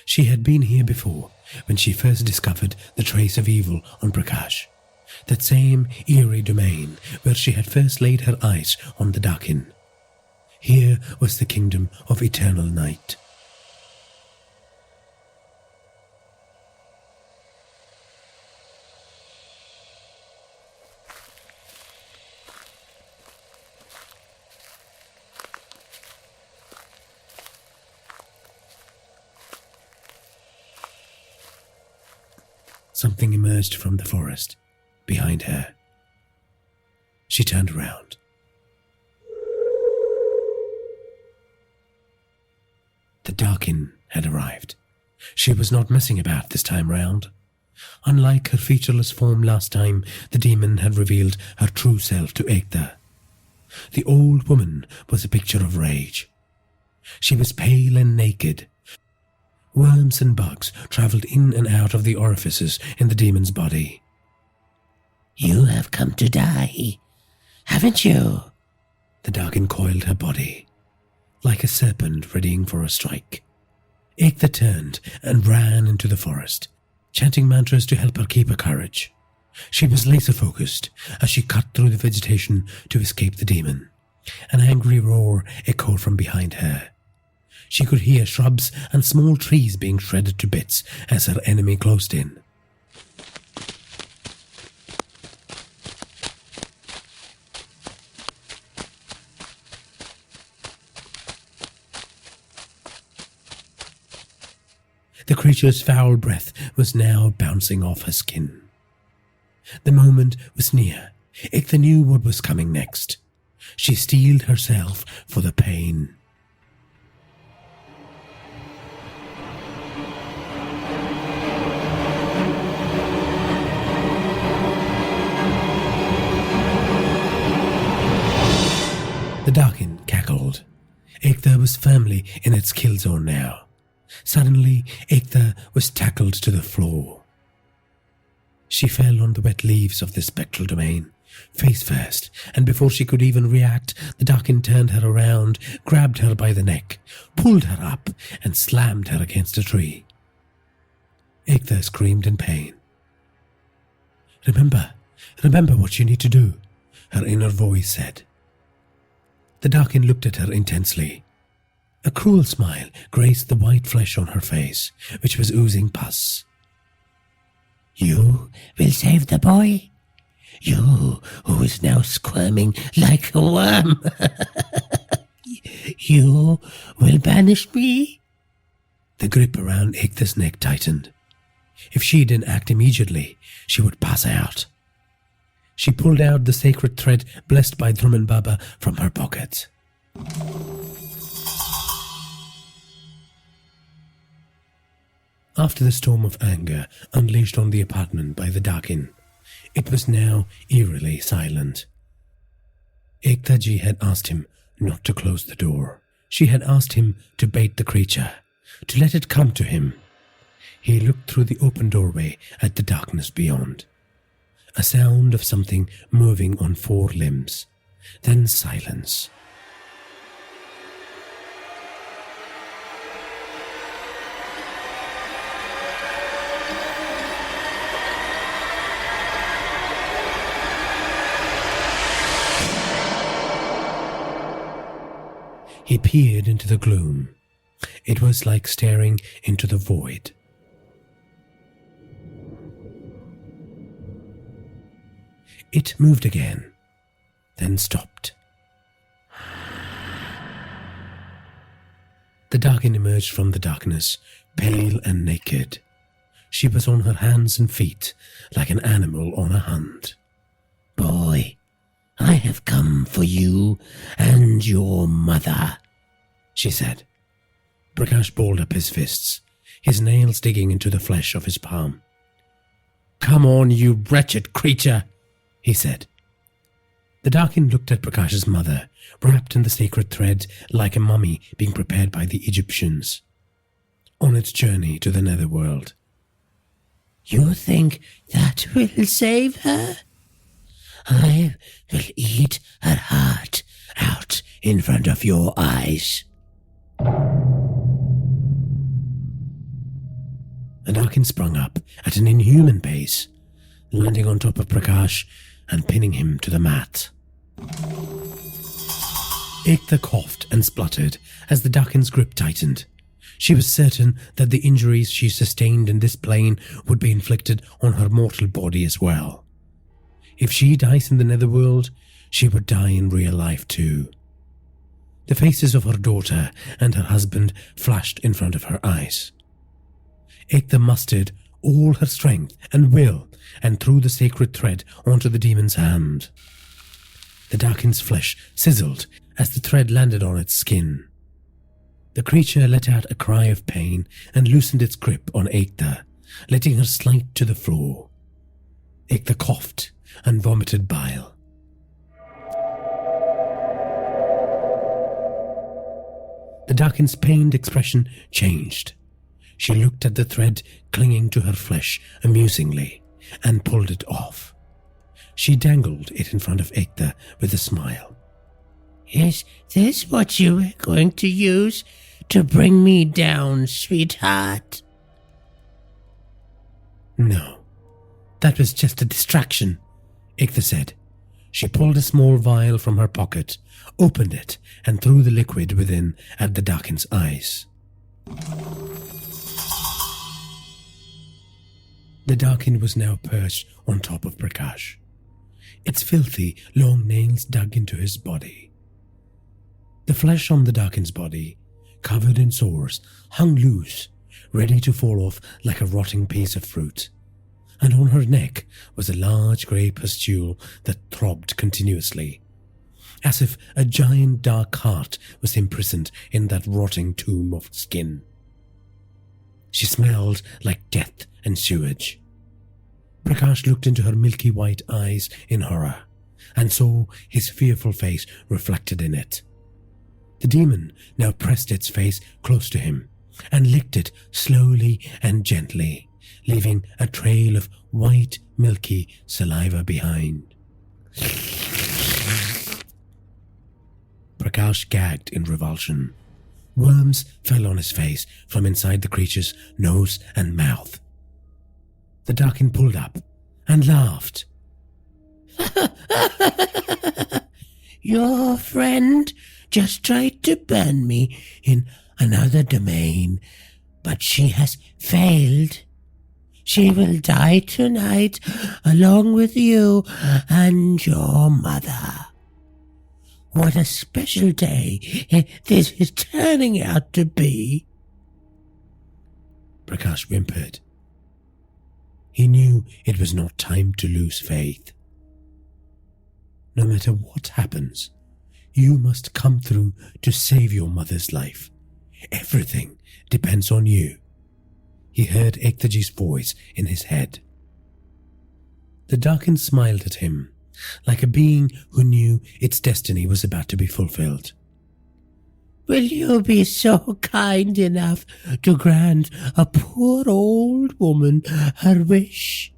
[SPEAKER 1] She had been here before when she first discovered the trace of evil on Prakash, that same eerie domain where she had first laid her eyes on the Darkin. Here was the kingdom of eternal night. Something emerged from the forest behind her. She turned around. The Darkin had arrived. She was not messing about this time round. Unlike her featureless form last time, the demon had revealed her true self to Ekta. The old woman was a picture of rage. She was pale and naked. Worms and bugs travelled in and out of the orifices in the demon's body. "You have come to die, haven't you?" The Darkin coiled her body, like a serpent readying for a strike. Ekta turned and ran into the forest, chanting mantras to help her keep her courage. She was laser-focused as she cut through the vegetation to escape the demon. An angry roar echoed from behind her. She could hear shrubs and small trees being shredded to bits as her enemy closed in. The creature's foul breath was now bouncing off her skin. The moment was near. Ekta knew what was coming next. She steeled herself for the pain. firmly in its kill zone now. Suddenly, Ekta was tackled to the floor. She fell on the wet leaves of the spectral domain, face first, and before she could even react, the Dakin turned her around, grabbed her by the neck, pulled her up, and slammed her against a tree. Ekta screamed in pain. Remember what you need to do, her inner voice said. The Dakin looked at her intensely. A cruel smile graced the white flesh on her face, which was oozing pus. You will save the boy? You who is now squirming like a worm? You will banish me? The grip around Ekta's neck tightened. If she didn't act immediately, she would pass out. She pulled out the sacred thread blessed by Dhruman Baba from her pocket. After the storm of anger unleashed on the apartment by the Dakin, it was now eerily silent. Ekta ji had asked him not to close the door. She had asked him to bait the creature, to let it come to him. He looked through the open doorway at the darkness beyond. A sound of something moving on four limbs, then silence. He peered into the gloom. It was like staring into the void. It moved again, then stopped. The Dakin emerged from the darkness, pale and naked. She was on her hands and feet, like an animal on a hunt. Boy, I have come for you and your mother, she said. Prakash balled up his fists, his nails digging into the flesh of his palm. Come on, you wretched creature, he said. The Dakin looked at Prakash's mother, wrapped in the sacred thread like a mummy being prepared by the Egyptians, on its journey to the netherworld. You think that will save her? I will eat her heart out in front of your eyes. The Dakin sprung up at an inhuman pace, landing on top of Prakash and pinning him to the mat. Ekta coughed and spluttered as the Dakin's grip tightened. She was certain that the injuries she sustained in this plane would be inflicted on her mortal body as well. If she dies in the netherworld, she would die in real life too. The faces of her daughter and her husband flashed in front of her eyes. Ekta mustered all her strength and will and threw the sacred thread onto the demon's hand. The Dakin's flesh sizzled as the thread landed on its skin. The creature let out a cry of pain and loosened its grip on Ekta, letting her slide to the floor. Ekta coughed and vomited bile. The Dakin's pained expression changed. She looked at the thread clinging to her flesh amusingly and pulled it off. She dangled it in front of Ekta with a smile. Is this what you were going to use to bring me down, sweetheart? No, that was just a distraction, Ekta said. She pulled a small vial from her pocket, opened it, and threw the liquid within at the Dakin's eyes. The Dakin was now perched on top of Prakash, its filthy, long nails dug into his body. The flesh on the Dakin's body, covered in sores, hung loose, ready to fall off like a rotting piece of fruit, and on her neck was a large grey pustule that throbbed continuously, as if a giant dark heart was imprisoned in that rotting tomb of skin. She smelled like death and sewage. Prakash looked into her milky white eyes in horror, and saw his fearful face reflected in it. The demon now pressed its face close to him and licked it slowly and gently, leaving a trail of white, milky saliva behind. Prakash gagged in revulsion. Worms fell on his face from inside the creature's nose and mouth. The Darkin pulled up and laughed. Your friend just tried to burn me in another domain, but she has failed. She will die tonight along with you and your mother. What a special day this is turning out to be. Prakash whimpered. He knew it was not time to lose faith. No matter what happens, you must come through to save your mother's life. Everything depends on you. He heard Ektaji's voice in his head. The Darkin smiled at him, like a being who knew its destiny was about to be fulfilled. Will you be so kind enough to grant a poor old woman her wish?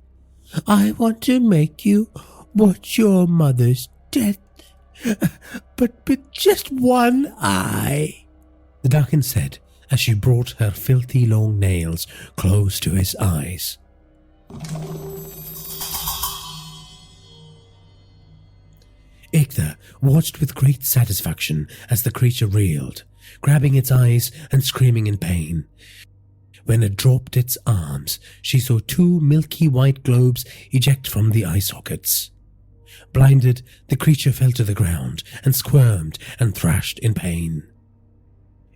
[SPEAKER 1] I want to make you watch your mother's death, but with just one eye, the Darkin said as she brought her filthy long nails close to his eyes. Ekta watched with great satisfaction as the creature reeled, grabbing its eyes and screaming in pain. When it dropped its arms, she saw two milky white globes eject from the eye sockets. Blinded, the creature fell to the ground and squirmed and thrashed in pain.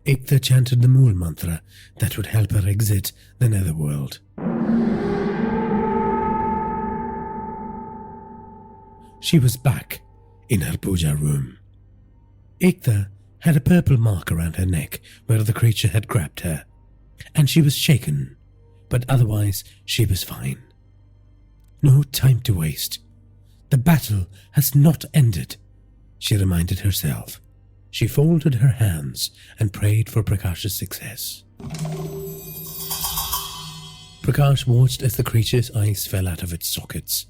[SPEAKER 1] Ekta chanted the Mool mantra that would help her exit the netherworld. She was back in her puja room. Ekta had a purple mark around her neck where the creature had grabbed her, and she was shaken, but otherwise she was fine. No time to waste. The battle has not ended, she reminded herself. She folded her hands and prayed for Prakash's success. Prakash watched as the creature's eyes fell out of its sockets,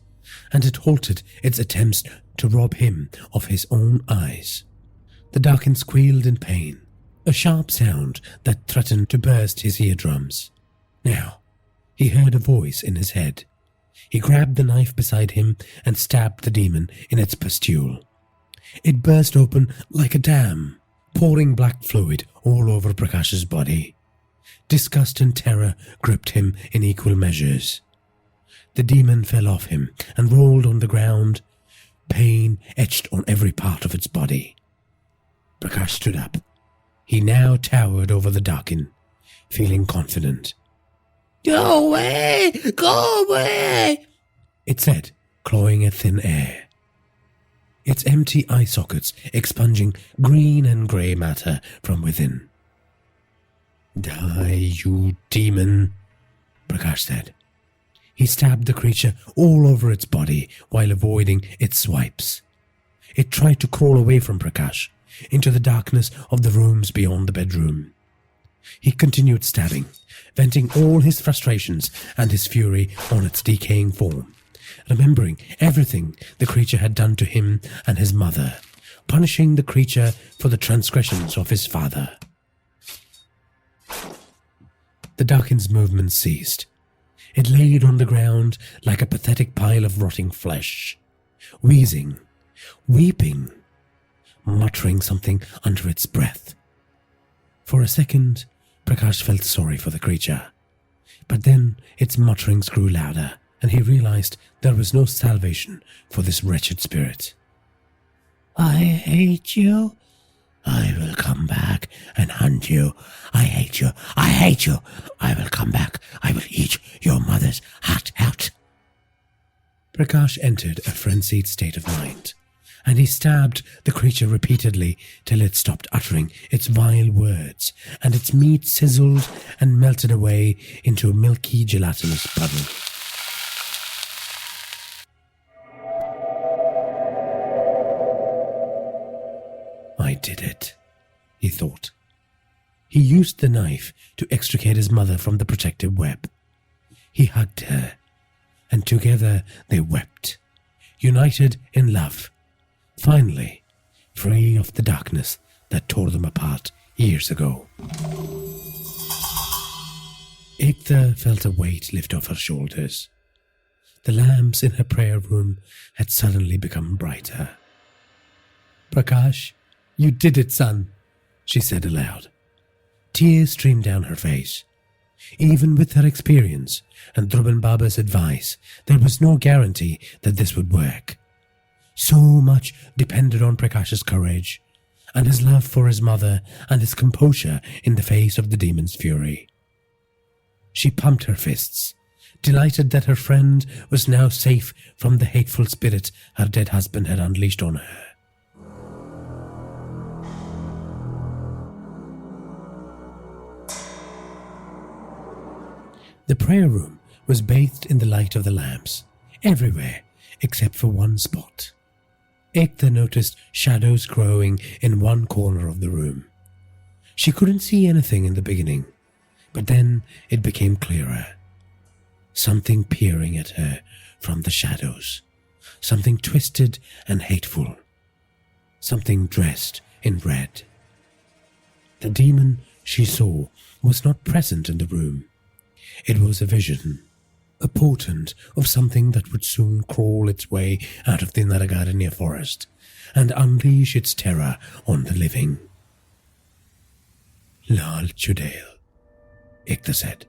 [SPEAKER 1] and it halted its attempts to rob him of his own eyes. The Darkin squealed in pain, a sharp sound that threatened to burst his eardrums. Now, he heard a voice in his head. He grabbed the knife beside him and stabbed the demon in its pustule. It burst open like a dam, pouring black fluid all over Prakash's body. Disgust and terror gripped him in equal measures. The demon fell off him and rolled on the ground, pain etched on every part of its body. Prakash stood up. He now towered over the Darkin, feeling confident. Go away! Go away! It said, clawing at thin air. Its empty eye sockets expunging green and grey matter from within. Die, you demon, Prakash said. He stabbed the creature all over its body while avoiding its swipes. It tried to crawl away from Prakash, into the darkness of the rooms beyond the bedroom. He continued stabbing, venting all his frustrations and his fury on its decaying form, remembering everything the creature had done to him and his mother, punishing the creature for the transgressions of his father. The Darkin's movement ceased. It laid on the ground like a pathetic pile of rotting flesh, wheezing, weeping, muttering something under its breath. For a second, Prakash felt sorry for the creature, but then its mutterings grew louder, and he realized there was no salvation for this wretched spirit. I hate you. I will come back and hunt you. I hate you. I hate you. I will come back. I will eat your mother's heart out. Prakash entered a frenzied state of mind, and he stabbed the creature repeatedly till it stopped uttering its vile words, and its meat sizzled and melted away into a milky gelatinous puddle. I did it, he He used the knife to extricate his mother from the protective web. He hugged her, and together they wept, united in love, finally free of the darkness that tore them apart years ago. Ekta felt a weight lift off her shoulders. The lamps in her prayer room had suddenly become brighter. "Prakash, you did it, son," she said aloud. Tears streamed down her face. Even with her experience and Dhruman Baba's advice, there was no guarantee that this would work. So much depended on Prakash's courage, and his love for his mother, and his composure in the face of the demon's fury. She pumped her fists, delighted that her friend was now safe from the hateful spirit her dead husband had unleashed on her. The prayer room was bathed in the light of the lamps, everywhere except for one spot. Ekta noticed shadows growing in one corner of the room. She couldn't see anything in the beginning, but then it became clearer. Something peering at her from the shadows, something twisted and hateful, something dressed in red. The demon she saw was not present in the room. It was a vision, a portent of something that would soon crawl its way out of the Naragadanya forest and unleash its terror on the living. "Lal Chudail," Ekta said.